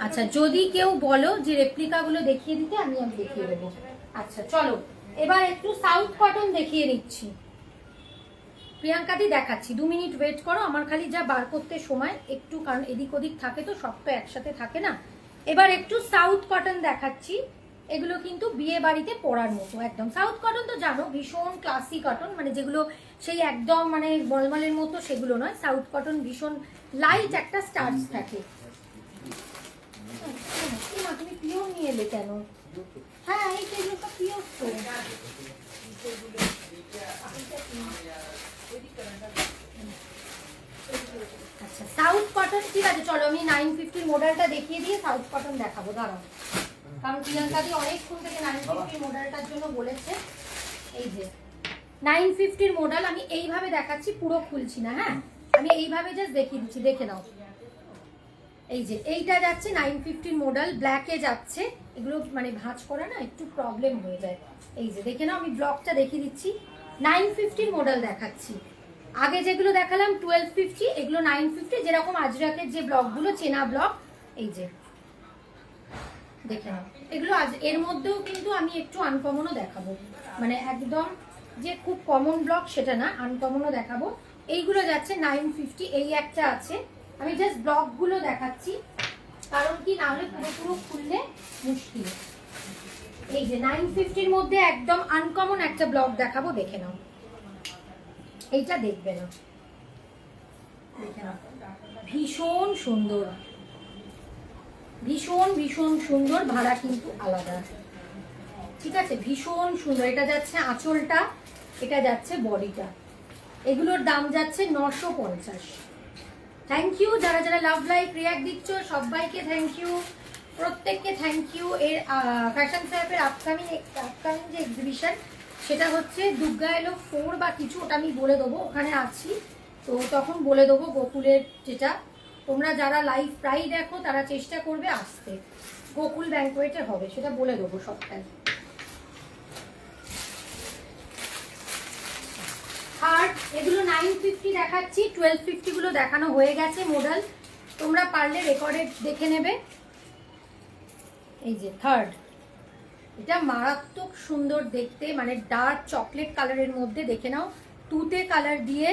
আচ্ছা যদি কেউ বলো যে রেপ্লিকাগুলো দেখিয়ে দিতে, আমি দেখিয়ে দেবো। আচ্ছা চলো এবার একটু সাউথ কটন দেখিয়ে নিচ্ছি। প্রিয়াঙ্কাদি দেখাচ্ছি, 2 মিনিট ওয়েট করো, আমার খালি যা বার করতে সময় একটু, কারণ এদিক ওদিক থাকে তো, সব তো একসাথে থাকে না। এবার একটু সাউথ কটন দেখাচ্ছি, এগুলো কিন্তু বিয়ে বাড়িতে পরার মতো একদম। সাউথ কটন তো জানো ভীষণ ক্লাসি কটন, মানে যেগুলো সেই একদম মানে মলমলের মতো সেগুলো নয়। সাউথ কটন ভীষণ লাইট একটা স্টার্চ থাকে। তুমি পিওর নিয়ে এলে কেন? হ্যাঁ এই যেগুলো সব পিওর তো। আচ্ছা সাউথ কটন ঠিক আছে, চলো আমি 950 মডেলটা দেখিয়ে দিয়ে সাউথ কটন দেখাবো, দাঁড়াও। কারণ প্রিয়াঙ্কাদি অনেকক্ষণ থেকে 950 মডেলটার জন্য বলেছে। এই যে 950 মডেল আমি এইভাবে দেখাচ্ছি, পুরো খুলছি না, হ্যাঁ আমি এইভাবে জাস্ট দেখিয়ে দিচ্ছি, দেখে নাও। এই যে এইটা যাচ্ছে 950 মডেল, ব্ল্যাকে যাচ্ছে। এগুলো মানে ভাঁজ করা না একটু প্রবলেম হয়ে যায়। এই যে দেখে নাও, আমি ব্লকটা দেখিয়ে দিচ্ছি। 950 মডেল দেখাচ্ছি। আগে যেগুলো দেখালাম 1250, এগুলো 950, যেরকম আজরাকের যে ব্লকগুলো চেনা ব্লক। এই যে দেখে নাও, এগুলো আজ এর মধ্যেও কিন্তু আমি একটু আনকমনও দেখাবো, মানে একদম যে খুব কমন ব্লক সেটা না, আনকমনও দেখাবো। এইগুলো যাচ্ছে 950। এই একটা আছে, আমি জাস্ট ব্লকগুলো দেখাচ্ছি, কারণ কি না হলে পুরো খুললে মুশকিল। এই যে 950-র মধ্যে একদম আনকমন একটা ব্লক দেখাবো, দেখে নাও। এইটা দেখবে না, দেখে নাও, ভীষণ সুন্দর, ভীষণ ভীষণ সুন্দর। ভাড়া কিন্তু আলাদা, ঠিক আছে, ভীষণ সুন্দর। এটা যাচ্ছে আঁচলটা, এটা যাচ্ছে বডিটা। এগুলোর দাম যাচ্ছে 950। থ্যাংক ইউ যারা যারা লাভ লাইক রিয়াক্ট দিচ্ছ, সবাইকে থ্যাংক ইউ, প্রত্যেককে থ্যাংক ইউ। এর ফ্যাশন স্যাপের আপকামিং যে এক্সিবিশন, সেটা হচ্ছে দুর্গা এলো 4 বা কিছু, ওটা আমি বলে দেবো, ওখানে আছি তো তখন বলে দেবো। গোকুলের যেটা, তোমরা যারা লাইভ প্রায় দেখো তারা চেষ্টা করবে আসতে, গোকুল ব্যাংকোয়েটে হবে, সেটা বলে দেবো সবটাই। আর এগুলো 950 দেখাচ্ছি, 1250 গুলো দেখানো হয়ে গেছে মডেল, তোমরা পারলে রেকর্ডে দেখে নেবে। এই যে থার্ড, এটা মারাত্মক সুন্দর দেখতে, মানে ডার্ক চকলেট কালারের মধ্যে, দেখে নাও, তুতে কালার দিয়ে,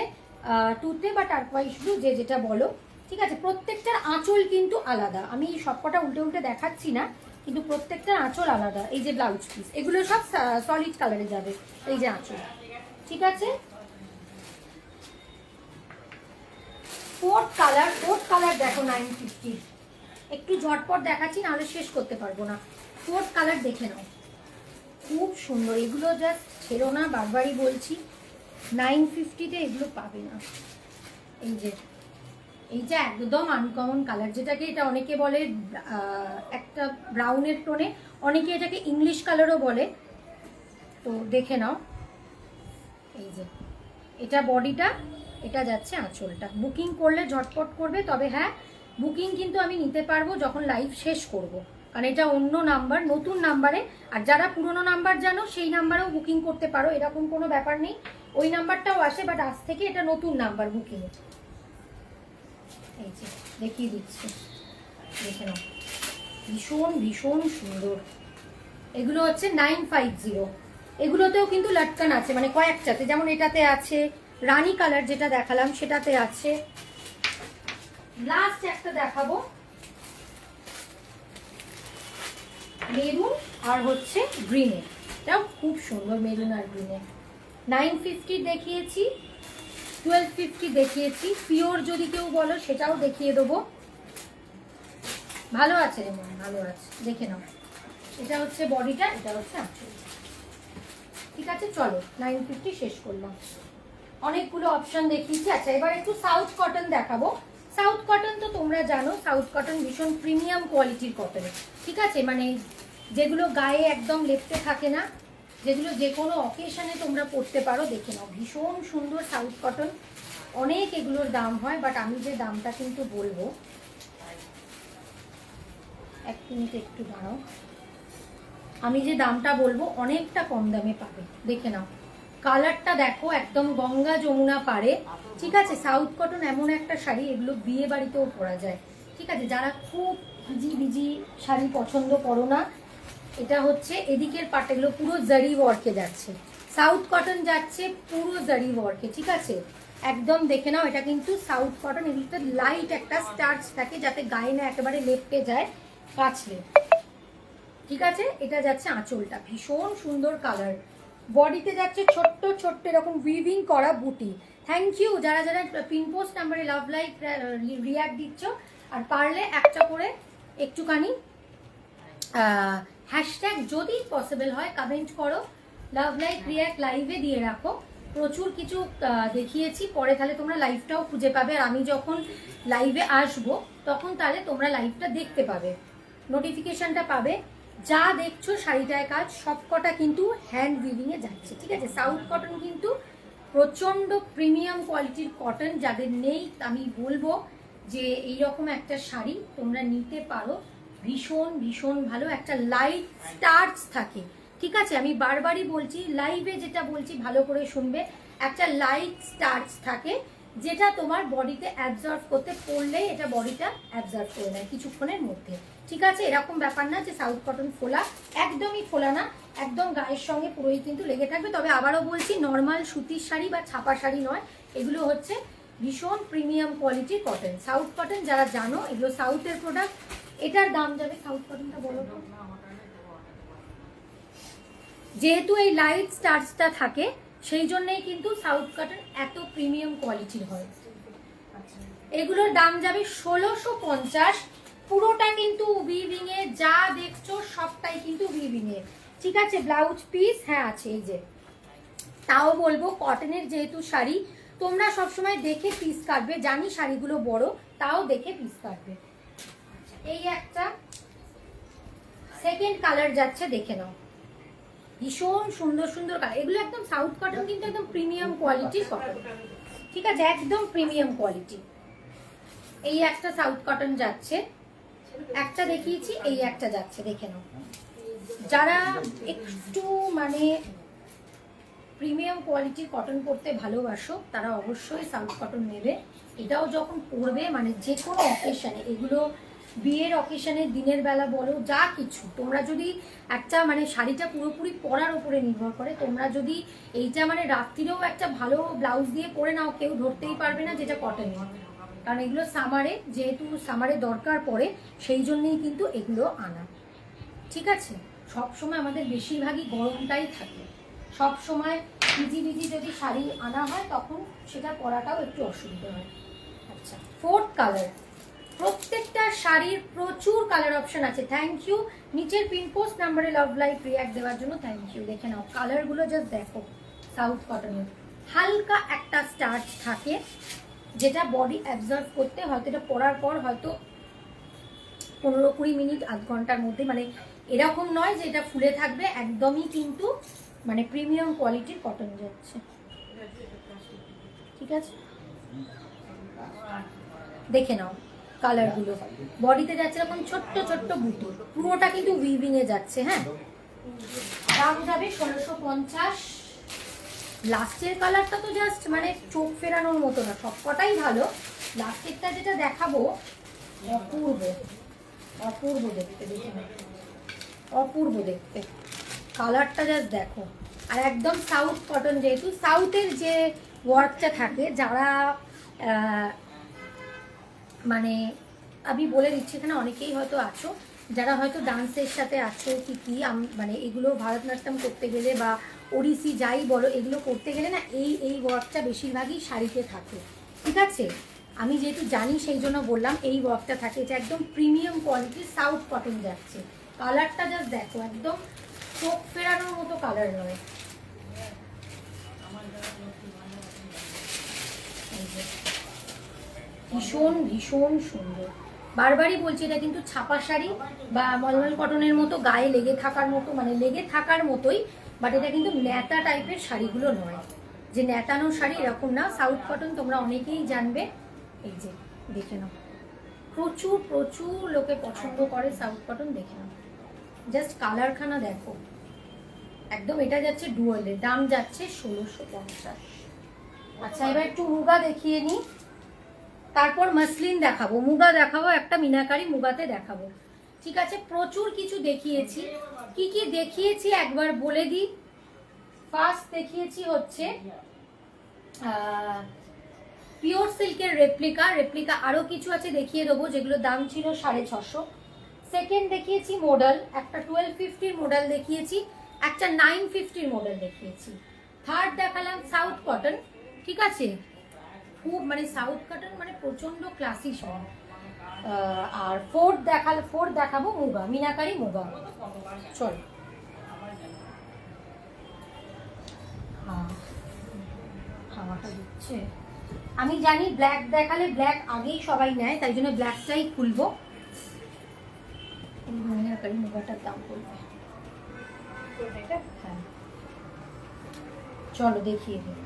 তুতে বা টার্কোয়াইজ ব্লু, যে যেটা বলো, ঠিক আছে। প্রত্যেকটার আঁচল কিন্তু আলাদা, আমি সবকটা উল্টে উল্টে দেখাচ্ছি না, কিন্তু প্রত্যেকটার আঁচল আলাদা। এই যে ব্লাউজ পিস, এগুলো সব সলিড কালারে যাবে। এই যে আঁচল, ঠিক আছে। ফোর্থ কালার দেখো 950, একটু ঝটপট দেখাচ্ছি, নাহলে শেষ করতে পারবো না। ফোর্থ কালার দেখে নাও, খুব সুন্দর। এগুলো জাস্ট ছেড়ো না, বারবারই বলছি, 950-তে এগুলো পাবে না। এই যে এইটা একদম আনকমন কালার, যেটাকে এটা অনেকে বলে একটা ব্রাউনের টোনে, অনেকে এটাকে ইংলিশ কালারও বলে, তো দেখে নাও। এই যে এটা বডিটা, এটা যাচ্ছে আঁচলটা। বুকিং করলে ঝটপট করবে, তবে হ্যাঁ বুকিং কিন্তু আমি নিতে পারবো যখন লাইভ শেষ করব, কারণ এটা অন্য নাম্বার, নতুন নাম্বারে। আর যারা পুরনো নাম্বার জানো সেই নাম্বারেও বুকিং করতে পারো, এরকম কোনো ব্যাপার নেই, ওই নাম্বারটাও আসে, বাট আজ থেকে এটা নতুন নাম্বার বুকিং। এই যে দেখিয়ে দিচ্ছি, দেখে নাও, ভীষণ ভীষণ সুন্দর। এগুলো হচ্ছে 950। এগুলোতেও কিন্তু লটকান আছে, মানে কয়েকটাতে, যেমন এটাতে আছে, রানী কালার যেটা দেখালাম সেটাতে আছে। লাস্ট একটা দেখাবো, মেরুন আর হচ্ছে গ্রিনে, এটাও খুব সুন্দর, মেরুন আর গ্রিনে। 950 দেখিয়েছি, 1250 দেখিয়েছি, পিওর যদি কেউ বলো সেটাও দেখিয়ে দেবো। ভালো আছে রে মন, ভালো আছে, দেখে নাও। এটা হচ্ছে বডিটা, এটা হচ্ছে আঁচল, ঠিক আছে। চলো 950 শেষ করলাম, অনেকগুলো অপশন দেখিয়েছি। আচ্ছা, এবার একটু সাউথ কটন দেখাবো। সাউথ কটন তো তোমরা জানো, সাউথ কটন ভীষণ প্রিমিয়াম কোয়ালিটির কটন, ঠিক আছে, মানে যেগুলো গায়ে একদম লেপটে থাকে না, যেগুলো যে কোনো অকেশনে তোমরা পরতে পারো। দেখে নাও, ভীষণ সুন্দর সাউথ কটন। অনেক এগুলোর দাম হয়, বাট আমি যে দামটা কিন্তু বলবো, এক মিনিট একটু দাঁড়াও, আমি যে দামটা বলবো অনেকটা কম দামে পাবে। দেখে নাও, কালারটা দেখো, একদম গঙ্গা যমুনা পারে, ঠিক আছে। সাউথ কটন এমন একটা শাড়ি, এগুলো বিয়ে বাড়িতেও পরা যায়, ঠিক আছে। যারা খুব ভিজি ভিজি শাড়ি পছন্দ করো না, এটা হচ্ছে এদিকের পার্ট, এগুলো পুরো জারি ওয়ার্কে যাচ্ছে। সাউথ কটন যাচ্ছে পুরো জারি ওয়ার্কে, ঠিক আছে, একদম। দেখে নাও, এটা কিন্তু সাউথ কটন, এগুলোতে লাইট একটা স্টার্চ থাকে, যাতে গায়ে না একেবারে লেপটে যায় কাচলে, ঠিক আছে। এটা যাচ্ছে আঁচলটা, ভীষণ সুন্দর কালার। বডিতে যাচ্ছে ছোট্ট ছোট্ট এরকম উইভিং করা বুটি। থ্যাংক ইউ যারা যারা পিনপোস্ট নাম্বারে লাভ লাইক রিয়াক্ট দিচ্ছ, আর পারলে একটা করে একটুখানি হ্যাশট্যাগ যদি পসিবল হয় কমেন্ট করো, লাভ লাইক রিয়াক্ট লাইভে দিয়ে রাখো। প্রচুর কিছু দেখিয়েছি, পরে তাহলে তোমরা লাইভটাও খুঁজে পাবে, আর আমি যখন লাইভে আসবো তখন তাহলে তোমরা লাইভটা দেখতে পাবে, নোটিফিকেশনটা পাবে। যা দেখছো শাড়িটায় কাজ সবকটা কিন্তু হ্যান্ড উইভিংয়ে যাচ্ছে, ঠিক আছে। সাউথ কটন কিন্তু প্রচণ্ড প্রিমিয়াম কোয়ালিটির কটন, যাদের নেই আমি বলবো যে এইরকম একটা শাড়ি তোমরা নিতে পারো, ভীষণ ভীষণ ভালো। একটা লাইট স্টার্চ থাকে, ঠিক আছে, আমি বারবারই বলছি, লাইভে যেটা বলছি ভালো করে শুনবে। একটা লাইট স্টার্চ থাকে যেটা তোমার বডিতে অ্যাবজর্ব করতে, পড়লেই এটা বডিটা অ্যাবজর্ব করে নেয় কিছুক্ষণের মধ্যে, ঠিক আছে। এরকম ব্যাপার না যে সাউথ কটন ফোলা, একদমই ফোলা না, একদম গায়ের সঙ্গে পুরোই কিন্তু লেগে থাকবে। তবে আবারও বলছি, নর্মাল সুতির শাড়ি বা ছাপা শাড়ি নয়, এগুলো হচ্ছে ভীষণ প্রিমিয়াম কোয়ালিটির কটন, সাউথ কটন। যারা জানো এগুলো সাউথের প্রোডাক্ট। এটার দাম যাবে, সাউথ কটনটা বলো তো, যেহেতু এই লাইট স্টার্চটা থাকে সেই জন্যই কিন্তু সাউথ কটন এত প্রিমিয়াম কোয়ালিটির হয়। এগুলোর দাম যাবে 1650, পুরোটা কিন্তু উইভিং এ, যা দেখছো সবটাই কিন্তু উইভিং এ, ঠিক আছে। ব্লাউজ পিস হ্যাঁ আছে, এই যে, তাও বলবো কটনের যেহেতু শাড়ি, তোমরা সবসময় দেখে পিস কাটবে, জানি শাড়িগুলো বড়, তাও দেখে পিস কাটবে। এই একটা সেকেন্ড কালার যাচ্ছে, দেখে নাও, ভীষণ সুন্দর সুন্দর কালার। এগুলো একদম সাউথ কটন, কিন্তু একদম প্রিমিয়াম কোয়ালিটির কটন, ঠিক আছে, একদম প্রিমিয়াম কোয়ালিটি। এই একটা সাউথ কটন যাচ্ছে, একটা দেখিয়েছি, এই একটা যাচ্ছে, দেখে নাও। যারা একটু মানে প্রিমিয়াম কোয়ালিটির কটন পরতে ভালোবাসো তারা অবশ্যই সাউথ কটন নেবে। এটাও যখন পরবে মানে যে কোনো অকেশনে, এগুলো বিয়ের অকেশনে, দিনের বেলা বলো, যা কিছু, তোমরা যদি একটা মানে শাড়িটা পুরোপুরি পরার উপরে নির্ভর করে, তোমরা যদি এইটা মানে রাত্রিরেও একটা ভালো ব্লাউজ দিয়ে পরে নাও, কেউ ধরতেই পারবে না যেটা কটন, কারণ এগুলো সামারে, যেহেতু সামারে দরকার পড়ে, সেই জন্যই কিন্তু এগুলো আনা, ঠিক আছে। সবসময় আমাদের বেশিরভাগই গরমটাই থাকে, সব সময় ভিজি ভিজি যদি শাড়ি আনা হয় তখন সেটা পরাটাও একটু অসুবিধা হয়। আচ্ছা, ফোর্থ কালার, প্রত্যেকটা শাড়ির প্রচুর কালার অপশন আছে। থ্যাংক ইউ নিচের পিনপোস্ট নাম্বারে লাভ লাইভ রিঅ্যাক্ট দেওয়ার জন্য, থ্যাংক ইউ। দেখে নাও কালারগুলো, জাস্ট দেখো। সাউথ কটনের হালকা একটা স্টার্চ থাকে যেটা বডি অ্যাবজর্ব করতে, হয়তো এটা পরার পর হয়তো 15-20 মিনিট, আধ ঘন্টার মধ্যে, মানে এরকম নয় যে এটা ফুলে থাকবে, একদমই কিন্তু মানে প্রিমিয়াম কোয়ালিটির কটন যাচ্ছে, ঠিক আছে। দেখে নাও কালারগুলো, বডিতে যাচ্ছে এরকম ছোট্ট ছোট্ট বুটি, পুরোটা কিন্তু উইভিং এ যাচ্ছে, হ্যাঁ। দাম যাবে 1650। লাস্টের কালারটা তো জাস্ট মানে চোখ ফেরানোর মতো না, সবকটাই ভালো। লাস্টেরটা যেটা দেখাবো, অপূর্ব অপূর্ব দেখতে, দেখে নাও, অপূর্ব দেখতে, কালারটা জাস্ট দেখো। আর একদম সাউথ কটন, যেহেতু সাউথের যে ওয়ার্কটা থাকে, যারা মানে আমি বলে দিচ্ছি, এখানে অনেকেই হয়তো আছো যারা হয়তো ডান্সের সাথে আছো কি মানে এগুলো ভারতনাট্যম করতে গেলে বা ওড়িশি যাই বলো, এগুলো করতে গেলে না এই ওয়ার্কটা বেশিরভাগই শাড়িতে থাকে, ঠিক আছে। আমি যেহেতু জানি সেই জন্য বললাম, এই ওয়ার্কটা থাকে, এটা একদম প্রিমিয়াম কোয়ালিটির সাউথ কটন যাচ্ছে। কালারটা জাস্ট দেখো, একদম চোখ ফেরানোর মতো কালার নয়, ভীষণ ভীষণ সুন্দর। বারবারই বলছি, এটা কিন্তু ছাপা শাড়ি বা মলমল কটনের মতো গায়ে লেগে থাকার মতো, মানে লেগে থাকার মতোই, বাট এটা কিন্তু ন্যাতা টাইপের শাড়িগুলো নয়, যে ন্যাতানো শাড়ি এরকম না। সাউথ কটন তোমরা অনেকেই জানবে, এই যে দেখে নাও, প্রচুর প্রচুর লোকে পছন্দ করে সাউথ কটন, দেখে নাও, জাস্ট কালারখানা দেখো, একদম। এটা যাচ্ছে ডুয়েলের, দাম যাচ্ছে 1650। আচ্ছা, এবার একটু মুগা দেখিয়ে নিই, তারপর মসলিন দেখাবো, মুগা দেখাবো, একটা মিনাকারি মুগাতে দেখাবো, ঠিক আছে। প্রচুর কিছু দেখিয়েছি, কি কি দেখিয়েছি একবার বলে দিই। ফার্স্ট দেখিয়েছি হচ্ছে পিওর সিল্কের রেপ্লিকা আরো কিছু আছে, দেখিয়ে দেবো, যেগুলো দাম ছিল 650। সেকেন্ড দেখিয়েছি মডেল, একটা 1250 মডেল দেখিয়েছি, একটা 950 মডেল দেখিয়েছি। থার্ড দেখালাম সাউথ কটন, ঠিক আছে, খুব মানে সাউথ কটন মানে প্রচন্ড ক্লাসি সব। আর ফোর্থ দেখাবো মুগা, মিনাকারি মুগা। চল, হাওয়াটা দিচ্ছে, আমি জানি ব্ল্যাক দেখালে ব্ল্যাক আগেই সবাই নেয়, তাই জন্য ব্ল্যাকটাই খুলবো। মিনাকারি মুগাটার দাম করবে, হ্যাঁ চলো দেখিয়ে দিই।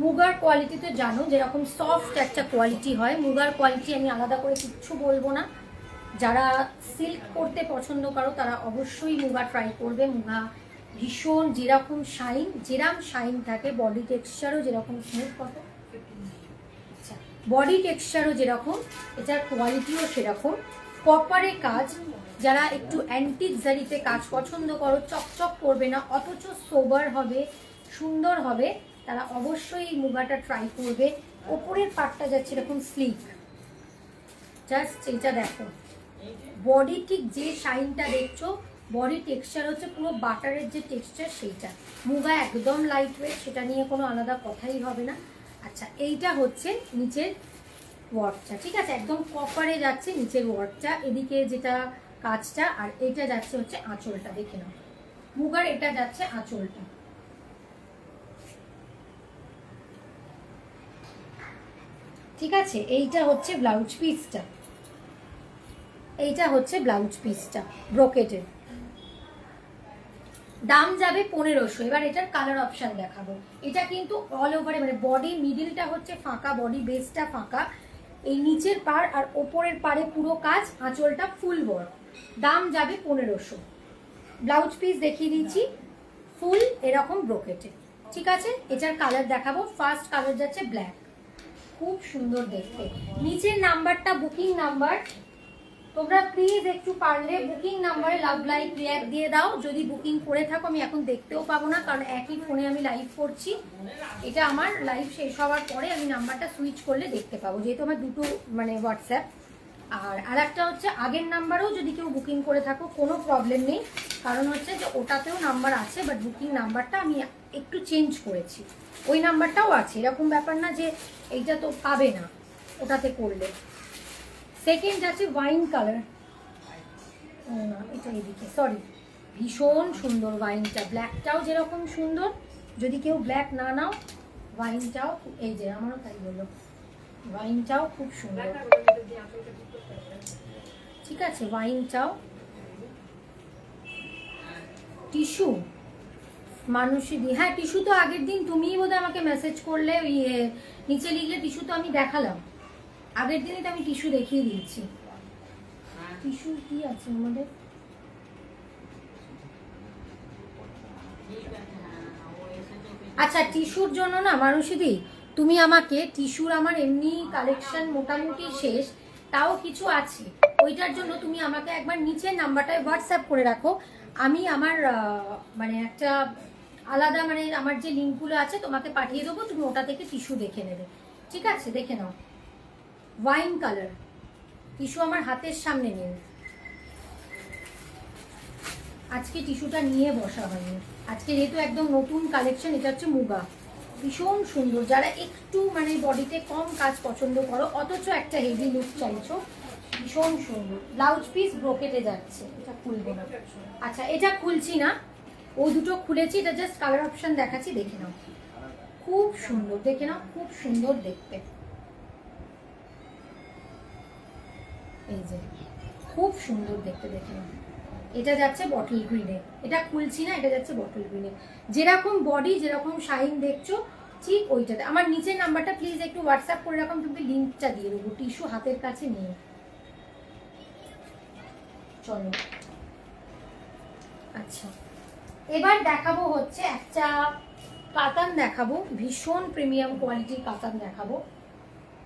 মুগার কোয়ালিটি তো জানো যেরকম সফট একটা কোয়ালিটি হয়, মুগার কোয়ালিটি আমি আলাদা করে কিচ্ছু বলবো না। যারা সিল্ক করতে পছন্দ করো তারা অবশ্যই মুগা ট্রাই করবে। মুগা ভীষণ যেরকম শাইন থাকে, বডি টেক্সচারও যেরকম স্মুথ কত, আচ্ছা বডি টেক্সচারও যেরকম, এটার কোয়ালিটিও সেরকম। কপারে কাজ, যারা একটু অ্যান্টিক জারিতে কাজ পছন্দ করো, চকচক করবে না অথচ সোবার হবে, সুন্দর হবে, তারা অবশ্যই এই মুগাটা ট্রাই করবে। ওপরের পার্টটা যাচ্ছে এরকম স্লিক, জাস্ট এটা দেখো, বডি ঠিক যে শাইনটা দেখছো, বডি টেক্সচার হচ্ছে পুরো বাটারের যে টেক্সচার সেইটা। মুগা একদম লাইট ওয়েট, সেটা নিয়ে কোনো আলাদা কথাই হবে না। আচ্ছা এইটা হচ্ছে নিচের ওয়ার্কটা, ঠিক আছে, একদম কপারে যাচ্ছে নিচের ওয়ার্কটা, এদিকে যেটা কাজটা, আর এটা যাচ্ছে হচ্ছে আঁচলটা, দেখে নাও মুগার এটা যাচ্ছে আঁচলটা। ঠিক আছে, এইটা হচ্ছে ব্লাউজ পিসটা, এইটা হচ্ছে ব্লাউজ পিসটা ব্রোকেটের। দাম যাবে 1500। এবার এটার কালার অপশন দেখাবো। এটা কিন্তু অল ওভারে মানে বডি মিডিলটা হচ্ছে ফাঁকা, বডি বেসটা ফাঁকা, এই নিচের পাড় আর ওপরের পাড়ে পুরো কাজ, আঁচলটা ফুল ওয়ার্ক। দাম যাবে 1500। ব্লাউজ পিস দেখিয়ে দিচ্ছি ফুল এরকম ব্রোকেটে। ঠিক আছে, এটার কালার দেখাবো। ফার্স্ট কালার যাচ্ছে ব্ল্যাক, খুব সুন্দর দেখতে। নিচের নাম্বারটা বুকিং নাম্বার, তোমরা প্লিজ একটু পারলে বুকিং নাম্বারে লাভ লাইক রিয়াক্ট দিয়ে দাও। যদি বুকিং করে থাকো আমি এখন দেখতেও পাবো না, কারণ একই ফোনে আমি লাইভ করছি। এটা আমার লাইভ শেষ হওয়ার পরে আমি নাম্বারটা সুইচ করলে দেখতে পাবো, যেহেতু আমার দুটো মানে হোয়াটসঅ্যাপ। আর একটা হচ্ছে আগের নাম্বারেও যদি কেউ বুকিং করে থাকো কোনো প্রবলেম নেই, কারণ হচ্ছে যে ওটাতেও নাম্বার আছে, বাট বুকিং নাম্বারটা আমি একটু চেঞ্জ করেছি, ওই নাম্বারটাও আছে, এরকম ব্যাপার না যে এইটা তো পাবে না ওটাতে করলে। সেকেন্ড আছে ওয়াইন কালার, না এটা এদিকে, সরি, ভীষণ সুন্দর ওয়াইনটা, ব্ল্যাকটাও যেরকম সুন্দর, যদি কেউ ব্ল্যাক না নাও ওয়াইনটাও, এই যে আমারও তাই বললো, ওয়াইনটাও খুব সুন্দর। ঠিক আছে, ওয়াইনটাও টিস্যু মানুষই দিই, হ্যাঁ টিস্যু তো আগের দিন তুমিই বোধহয় আমাকে মেসেজ করলে, ইয়ে নিচে লিখলে টিস্যু তো আমি দেখালাম আগের দিনই, তো আমি টিস্যু দেখিয়ে দিয়েছি। টিস্যু কি আছে আমাদের, আচ্ছা টিস্যুর জন্য না মানুষদি তুমি আমাকে টিস্যুর, আমার এমনি কালেকশন মোটামুটি শেষ, তাও কিছু আছে, ওইটার জন্য তুমি আমাকে একবার নিচের নাম্বারটায় হোয়াটসঅ্যাপ করে রাখো। আমি আমার মানে একটা আলাদা মানে আমার যে লিঙ্কগুলো আছে তোমাকে পাঠিয়ে দেবো, তুমি ওটা থেকে টিস্যু দেখে নেবে। ঠিক আছে, দেখে নাও ওয়াইন কালার টিস্যু, আমার হাতের সামনে নেই, আজকে টিস্যুটা নিয়ে বসা হয়নি, আজকে যেহেতু একদম নতুন কালেকশন। এটা হচ্ছে মুগা, ভীষণ সুন্দর। যারা একটু মানে বডিতে কম কাজ পছন্দ করো অথচ একটা হেভি লুক চাইছো, ভীষণ সুন্দর। ব্লাউজ পিস ব্রোকেটে যাচ্ছে, এটা খুলবো না, আচ্ছা এটা খুলছি না, ও দুটো খুলেছি, এটা জাস্ট কালার অপশন দেখাচ্ছি, দেখে নাও খুব সুন্দর, দেখে নাও খুব সুন্দর দেখতে, এই যে খুব সুন্দর দেখতে, দেখে নাও। এটা যাচ্ছে বটল গ্রিনে, এটা খুলছি না, এটা যাচ্ছে বটল গ্রিনে। যেরকম বডি যেরকম শাইন দেখছো ঠিক ওইটাতে। আমার নিচের নাম্বারটা প্লিজ একটু হোয়াটসঅ্যাপ করে রাখুন, তুমি লিঙ্কটা দিয়ে দেবো, টিস্যু হাতের কাছে নিয়ে চলো। আচ্ছা এবার দেখাবো হচ্ছে একটা কাতান দেখাবো, ভীষণ প্রিমিয়াম কোয়ালিটির কাতান দেখাবো,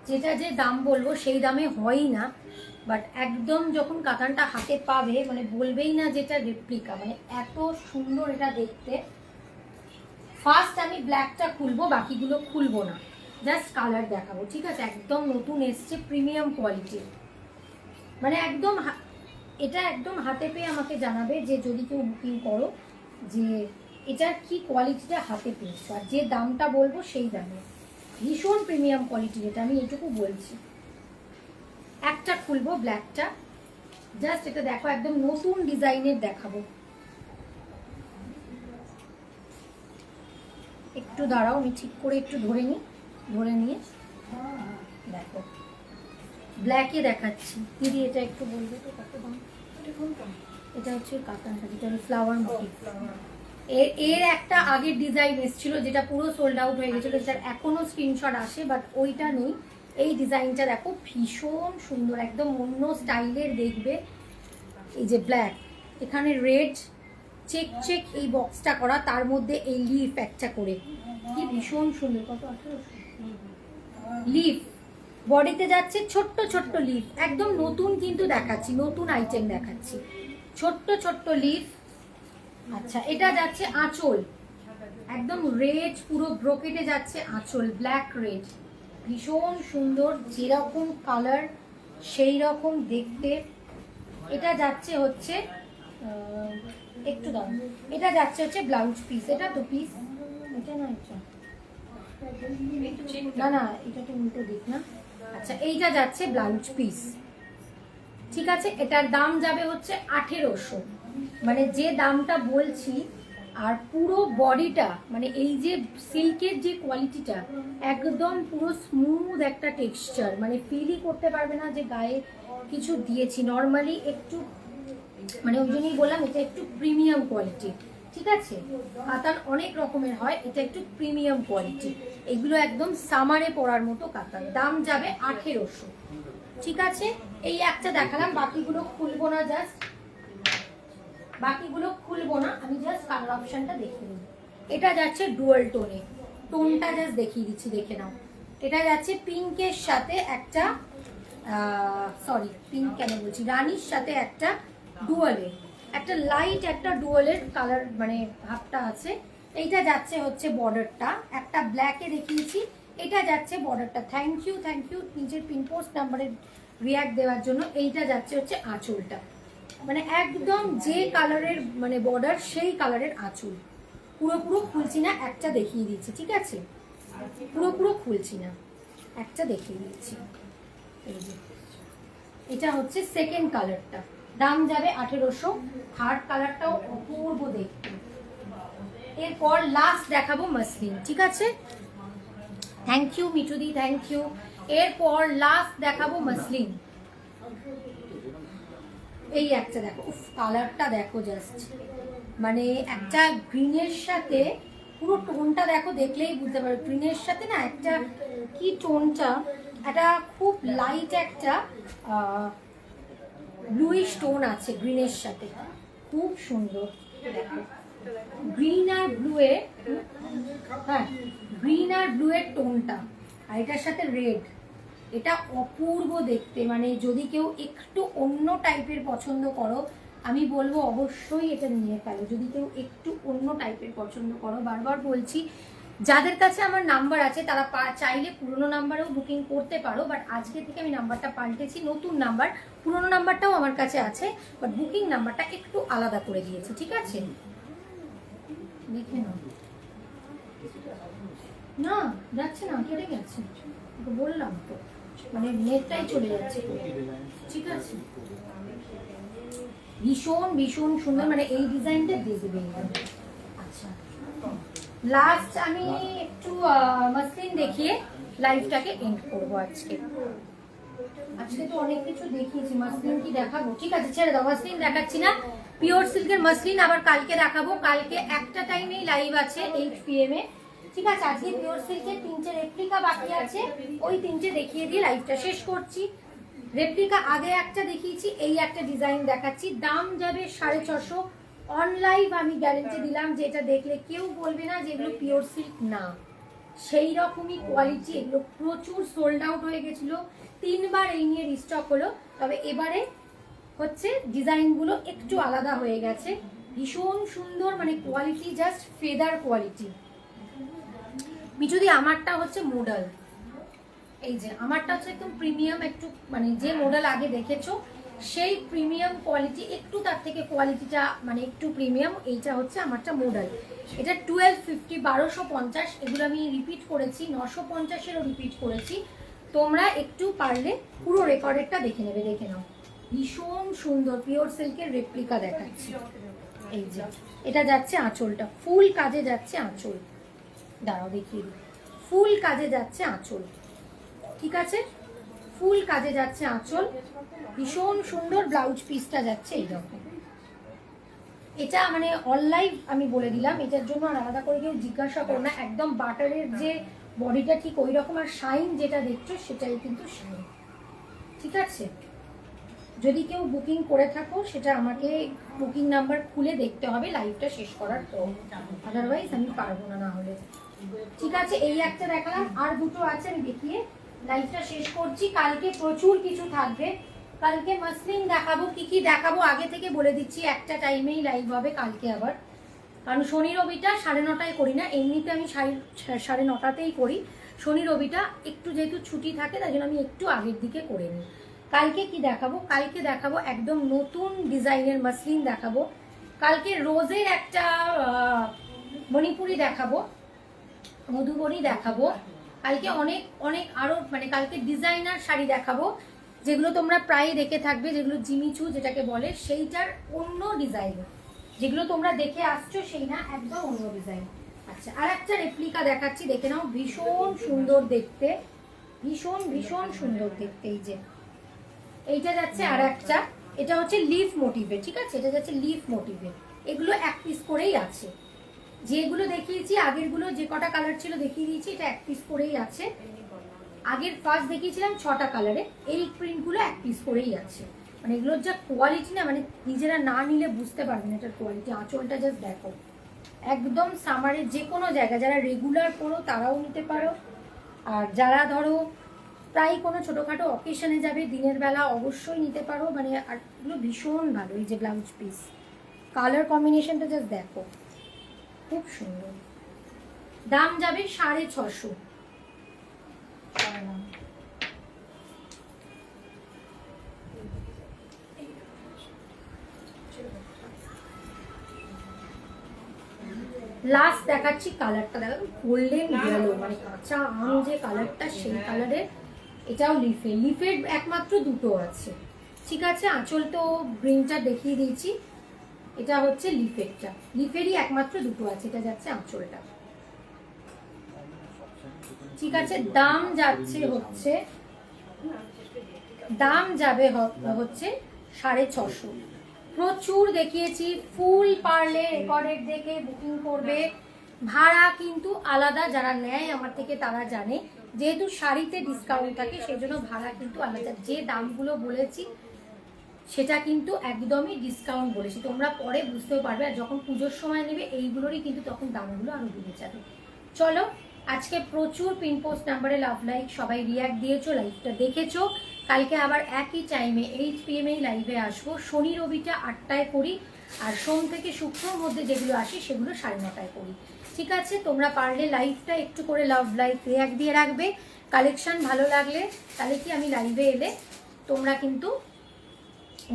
যেটা যে দাম বলবো সেই দামে হয়ই না, বাট একদম যখন কাতানটা হাতে পাবে মানে বলবেই না যেটা রেপ্লিকা, মানে এত সুন্দর এটা দেখতে। ফার্স্ট আমি ব্ল্যাকটা খুলবো, বাকিগুলো খুলবো না, জাস্ট কালার দেখাবো। ঠিক আছে, একদম নতুন এসছে, প্রিমিয়াম কোয়ালিটির, মানে একদম এটা একদম হাতে পেয়ে আমাকে জানাবে যে যদি কেউ বুকিং করো যে এটার কি কোয়ালিটিটা হাতে পেয়েছো, আর যে দামটা বলবো সেই দামে, ভীষণ প্রিমিয়াম কোয়ালিটির এটা, আমি এটুকু বলছি। একটা খুলবো ব্ল্যাকটা, জাস্ট এটা দেখো একদম নতুন ডিজাইনের দেখাবো। একটু দাঁড়াও, আমি ঠিক করে একটু ধরে নিই, ধরে নিয়ে দেখো ব্ল্যাকে দেখাচ্ছি। দিদি এটা একটু বলবে তো কত দাম? এটা হচ্ছে কাতানটা, যেটা ফ্লাওয়ার মোটিভ, এর একটা আগের ডিজাইন এসেছিল যেটা পুরো সোল্ড আউট হয়ে গেছিলো, যেটার এখনো স্ক্রিনশট আসে, বাট ওইটা নেই। এই ডিজাইনটা দেখো ভীষণ সুন্দর, একদম অন্য স্টাইলের দেখবে। এই যে ব্ল্যাক, এখানে রেড চেক চেক এই বক্সটা করা, তার মধ্যে এই লিফ একটা করে, কি ভীষণ সুন্দর। কত 1800 লিফ, বডিতে যাচ্ছে ছোট্ট ছোট্ট লিফ, একদম নতুন কিন্তু দেখাচ্ছি, নতুন আইটেম দেখাচ্ছি, ছোট্ট ছোট্ট লিফ। আচ্ছা, এটা যাচ্ছে আঁচল, একদম রেড, পুরো ব্রোকেটে যাচ্ছে আঁচল, ব্ল্যাক রেড, ভীষণ সুন্দর, যেরকম কালার সেই রকম দেখতে। এটা যাচ্ছে হচ্ছে একটু দাম, এটা যাচ্ছে হচ্ছে ব্লাউজ পিস, এটা তো পিস, এটা না, এটা না, এটা তো উল্টো দিক না। আচ্ছা, এইটা যাচ্ছে ব্লাউজ পিস, ঠিক আছে। এটার দাম যাবে হচ্ছে 1800, মানে যে দামটা বলছি। আর পুরো বডিটা মানে এই যে সিল্কের যে কোয়ালিটিটা, একদম পুরো স্মুথ একটা টেক্সচার, মানে ফিলই করতে পারবে না যে গায়ে কিছু দিয়েছি। নর্মালি একটু মানে ওই জন্যই বললাম এটা একটু প্রিমিয়াম কোয়ালিটি, ঠিক আছে। কাতান অনেক রকমের হয়, এটা একটু প্রিমিয়াম কোয়ালিটি। এগুলো একদম সামারে পরার মতো কাতান, দাম যাবে 1800, ঠিক আছে। এই একটা দেখালাম, বাকিগুলো খুলবো না, জাস্ট বাকিগুলো খুলবো না, আমি জাস্ট কালার অপশনটা দেখিয়ে দিই। এটা যাচ্ছে ডুয়াল টোনে, টোনটা জাস্ট দেখিয়ে দিচ্ছি, দেখে নাও। এটা যাচ্ছে পিঙ্কের সাথে একটা, সরি পিঙ্ক কেন বলছি, রানির সাথে একটা ডুয়ালের, একটা লাইট একটা ডুয়ালের কালার মানে ভাবটা আছে। এইটা যাচ্ছে হচ্ছে বর্ডারটা, একটা ব্ল্যাকে দেখিয়েছি, এটা যাচ্ছে বর্ডারটা। থ্যাংক ইউ নিজের পিনপোস্ট নাম্বারের রিয়াক্ট দেওয়ার জন্য। এইটা যাচ্ছে হচ্ছে আঁচলটা, মানে একদম যে কালারের মানে বর্ডার সেই কালারের আঁচল। পুরো খুলছি না, একটা দেখিয়ে দিচ্ছি, ঠিক আছে। পুরো খুলছি না, একটা দেখিয়ে দিচ্ছি। এই যে এটা হচ্ছে সেকেন্ড কালারটা, দাম যাবে 1800। থার্ড কালারটাও অপূর্ব দেখতে। এরপর লাস্ট দেখাবো মাসলিন, ঠিক আছে। থ্যাংক ইউ মিঠুদি, থ্যাংক ইউ। এরপর লাস্ট দেখাবো মাসলিন। এই একটা দেখো, উফ কালারটা দেখো জাস্ট, মানে একটা গ্রিনের সাথে পুরো টোনটা দেখো, দেখলেই বুঝতে পারো গ্রিনের সাথে না একটা কি টোনটা, একটা খুব লাইট একটা ব্লুইশ টোন আছে গ্রিনের সাথে, খুব সুন্দর। দেখো গ্রিন আর ব্লু এর, হ্যাঁ গ্রিন আর ব্লু এর টোনটা, আর এটার সাথে রেড, এটা অপূর্ব দেখতে। মানে যদি কেউ একটু অন্য টাইপের পছন্দ করো, আমি বলবো অবশ্যই এটা নিয়ে ফেলো। যদি কেউ একটু অন্য টাইপের পছন্দ করো, বারবার বলছি, যাদের কাছে আমার নাম্বার আছে তারা চাইলে পুরনো নাম্বারেও বুকিং করতে পারো, বাট আজকে থেকে আমি নাম্বারটা পাল্টেছি, নতুন নাম্বার। পুরনো নাম্বারটাও আমার কাছে আছে, বাট বুকিং নাম্বারটা একটু আলাদা করে দিয়েছি, ঠিক আছে। দেখে নাও, না যাচ্ছে না, কেটে গেছে, বললাম তো, মানে নেটটাই চলে যাচ্ছে, ঠিক আছে। ভীষণ সুন্দর, মানে এই ডিজাইনটা দিয়ে দেবে। আচ্ছা, লাস্ট আমি একটু মাসলিন দেখিয়ে লাইভটাকে এন্ড করবো আজকে। আজকে তো অনেক কিছু দেখিয়েছি, মাসলিন কি দেখাবো, ঠিক আছে ছেড়ে দাও, মাসলিন দেখাচ্ছি না। পিওর সিল্কের মাসলিন আবার কালকে দেখাবো, কালকে একটা টাইমেই লাইভ আছে 8 PM এ, ঠিক আছে। আজকে পিওর সিল্কের 3টে রেপ্লিকা বাকি আছে, ওই 3টে দেখিয়ে দিয়ে লাইভটা শেষ করছি। রেপ্লিকা আগে একটা দেখিয়েছি, এই একটা ডিজাইন দেখাচ্ছি, দাম যাবে 650। অনলাইভ আমি গ্যারেন্টি দিলাম যে এটা দেখলে কেউ বলবে না যে এগুলো পিওর সিল্ক না, সেই রকমই কোয়ালিটি। এগুলো প্রচুর সোল্ড আউট হয়ে গেছিলো, 3বার এই নিয়ে রিস্টক হলো, তবে এবারে হচ্ছে ডিজাইনগুলো একটু আলাদা হয়ে গেছে, ভীষণ সুন্দর, মানে কোয়ালিটি জাস্ট ফেদার কোয়ালিটি। মিঠুদি আমারটা হচ্ছে মডেল, এই যে আমারটা হচ্ছে একদম প্রিমিয়াম, একটু মানে যে মডেল আগে দেখেছো সেই প্রিমিয়াম কোয়ালিটি, একটু তার থেকে কোয়ালিটিটা মানে একটু প্রিমিয়াম। এইটা হচ্ছে আমারটা মডেল, এটা 1250, 1250, এগুলো আমি রিপিট করেছি, 950-এরও রিপিট করেছি। তোমরা একটু পারলে পুরো রেকর্ডেরটা দেখে নেবে, দেখে নাও। ভীষণ সুন্দর পিওর সিল্কের রেপ্লিকা দেখাচ্ছি। এই যে এটা যাচ্ছে আঁচলটা, ফুল কাজে যাচ্ছে আঁচল, দাঁড়াও দেখিয়ে দিই, ফুল কাজে যাচ্ছে আঁচল, ঠিক আছে, ফুল কাজে যাচ্ছে আঁচল, ভীষণ সুন্দর। ব্লাউজ পিসটা যাচ্ছে এইরকম, এটা মানে অনলাইন আমি বলে দিলাম, এটার জন্য আর আলাদা করে কেউ জিজ্ঞাসা করো না, একদম বাটারের যে বডিটা ঠিক ওই রকম, আর শাইন যেটা দেখছো সেটাই কিন্তু শাইন, ঠিক আছে? যদি কেউ বুকিং করে থাকো সেটা আমাকে বুকিং নাম্বার খুলে দেখতে হবে লাইভটা শেষ করার পর, আদারওয়াইজ আমি পারবো না হলে। ঠিক আছে, এই একটা দেখালাম, আর দুটো আছে আমি দেখিয়ে লাইভটা শেষ করছি। কালকে প্রচুর কিছু থাকবে, কালকে মাসলিন দেখাবো। কি কি দেখাবো আগে থেকে বলে দিচ্ছি, একটা টাইমেই লাইভ হবে কালকে আবার, কারণ শনি রবিটা 9:30 করি না, এমনিতে আমি 9:30তেই করি। শনি রবিটা একটু যেহেতু ছুটি থাকে তাই জন্য আমি একটু আগের দিকে করে নিই। কালকে কি দেখাবো? কালকে দেখাবো একদম নতুন ডিজাইনের মাসলিন দেখাবো। কালকে রোজের একটা মণিপুরি দেখাবো, মধুবনী দেখাবো। কালকে অনেক অনেক আরো মানে কালকে ডিজাইনার শাড়ি দেখাবো, যেগুলো তোমরা প্রায় দেখে থাকবে, যেগুলো জিমিচু যেটাকে বলে সেইটার অন্য ডিজাইন, যেগুলো তোমরা দেখে আসছো সেই না, একদম অন্য ডিজাইন। আচ্ছা, আর একটা রেপ্লিকা দেখাচ্ছি, দেখে নাও, ভীষণ সুন্দর দেখতে, ভীষণ ভীষণ সুন্দর দেখতে। এই যে এইটা যাচ্ছে আর একটা, এটা হচ্ছে লিফ মোটিভে, ঠিক আছে? এটা যাচ্ছে লিফ মোটিভে, এগুলো এক পিস করেই আছে। যেগুলো দেখিয়েছি আগেরগুলো যে কটা কালার ছিল দেখিয়ে দিয়েছি, এটা এক পিস করেই আছে। আগের ফার্স্ট দেখিয়েছিলাম 6টা কালারে, এই প্রিন্টগুলো এক পিস করেই আছে। মানে এগুলোর যা কোয়ালিটি না, মানে নিজেরা না নিলে বুঝতে পারবেন এটার কোয়ালিটি। আঁচলটা জাস্ট দেখো, একদম সামারের যে কোনো জায়গায় যারা রেগুলার পরো তারাও নিতে পারো, আর যারা ধরো প্রায় কোনো ছোটোখাটো অকেশনে যাবে দিনের বেলা অবশ্যই নিতে পারো। মানে আর এগুলো ভীষণ ভালো। এই যে ব্লাউজ পিস, কালার কম্বিনেশনটা জাস্ট দেখো, খুব সুন্দর। দাম যাবে 650। লাস্ট দেখাচ্ছি কালারটা, দেখো গোল্ডেন ইয়েলো, মানে কাঁচা আম যে কালারটা সেই কালারের। এটাও লিফের একমাত্র দুটো আছে, ঠিক আছে? আঁচল তো গ্রিনটা দেখিয়ে দিয়েছি, এটা হচ্ছে লিফেরটা, লিফেরই একমাত্র দুটো আছে। এটা যাচ্ছে আঁচলটা, ঠিক আছে? দাম যাবে হচ্ছে 650। প্রচুর দেখিয়েছি, ফুল পারলে রেকর্ডেড দেখে বুকিং করবে। ভাড়া কিন্তু আলাদা, যারা নেয় আমার থেকে তারা জানে, যেহেতু শাড়িতে ডিসকাউন্ট থাকে সেই জন্য ভাড়া কিন্তু আলাদা। যে দামগুলো বলেছি সেটা কিন্তু একদমই ডিসকাউন্ট বলেছি, তোমরা পরে বুঝতেও পারবে। আর যখন পুজোর সময় নেবে এইগুলোরই কিন্তু তখন দামগুলো আরো বেড়ে যাবে। চলো, আজকে প্রচুর পিন পোস্ট নাম্বারে লাভ লাইক সবাই রিয়াক্ট দিয়েছো, লাইভটা দেখেছো। কালকে আবার একই টাইমে 8 PM লাইভে আসবো। শনি রবিটা 8টায় করি, আর সোম থেকে শুক্রর মধ্যে যেগুলো আসে সেগুলো 9:30টায় করি, ঠিক আছে? তোমরা পারলে লাইভটা একটু করে লাভ লাইক রিয়াক্ট দিয়ে রাখবে। কালেকশন ভালো লাগলে তাহলে কি আমি লাইভে এলে তোমরা কিন্তু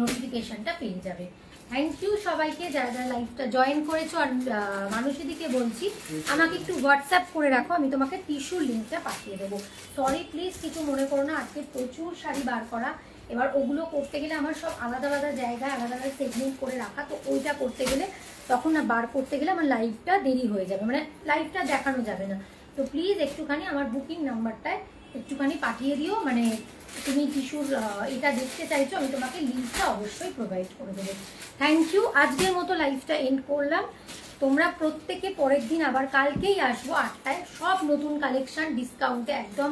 নোটিফিকেশনটা পেয়ে যাবে। থ্যাংক ইউ সবাইকে যারা যারা লাইভটা জয়েন করেছো। আর মানুষদিকে বলছি আমাকে একটু হোয়াটসঅ্যাপ করে রাখো, আমি তোমাকে টিস্যুর লিঙ্কটা পাঠিয়ে দেবো। সরি প্লিজ কিছু মনে করো না, আজকে প্রচুর শাড়ি বার করা, এবার ওগুলো করতে গেলে আমার সব আলাদা আলাদা জায়গায় আলাদা আলাদা সেগমেন্ট করে রাখা, তো ওইটা করতে গেলে তখন না বার করতে গেলে আমার লাইভটা দেরি হয়ে যাবে, মানে লাইভটা দেখানো যাবে না। তো প্লিজ একটুখানি আমার বুকিং নাম্বারটায় একটুখানি পাঠিয়ে দিও, মানে তুমি টিস্যুর এটা দেখতে চাইছো, আমি তোমাকে লিঙ্কটা অবশ্যই প্রোভাইড করে দেবো। থ্যাংক ইউ, আজকের মতো লাইভটা এন্ড করলাম। তোমরা প্রত্যেকে পরের দিন আবার কালকেই আসবো 8টায়, সব নতুন কালেকশন ডিসকাউন্টে, একদম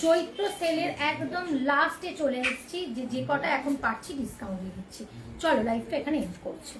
চৈত্র সেলের একদম লাস্টে চলে এসেছি, যে কটা এখন পাচ্ছি ডিসকাউন্ট দিয়ে দিচ্ছি। চলো লাইভটা এখানে এন্ড করছি।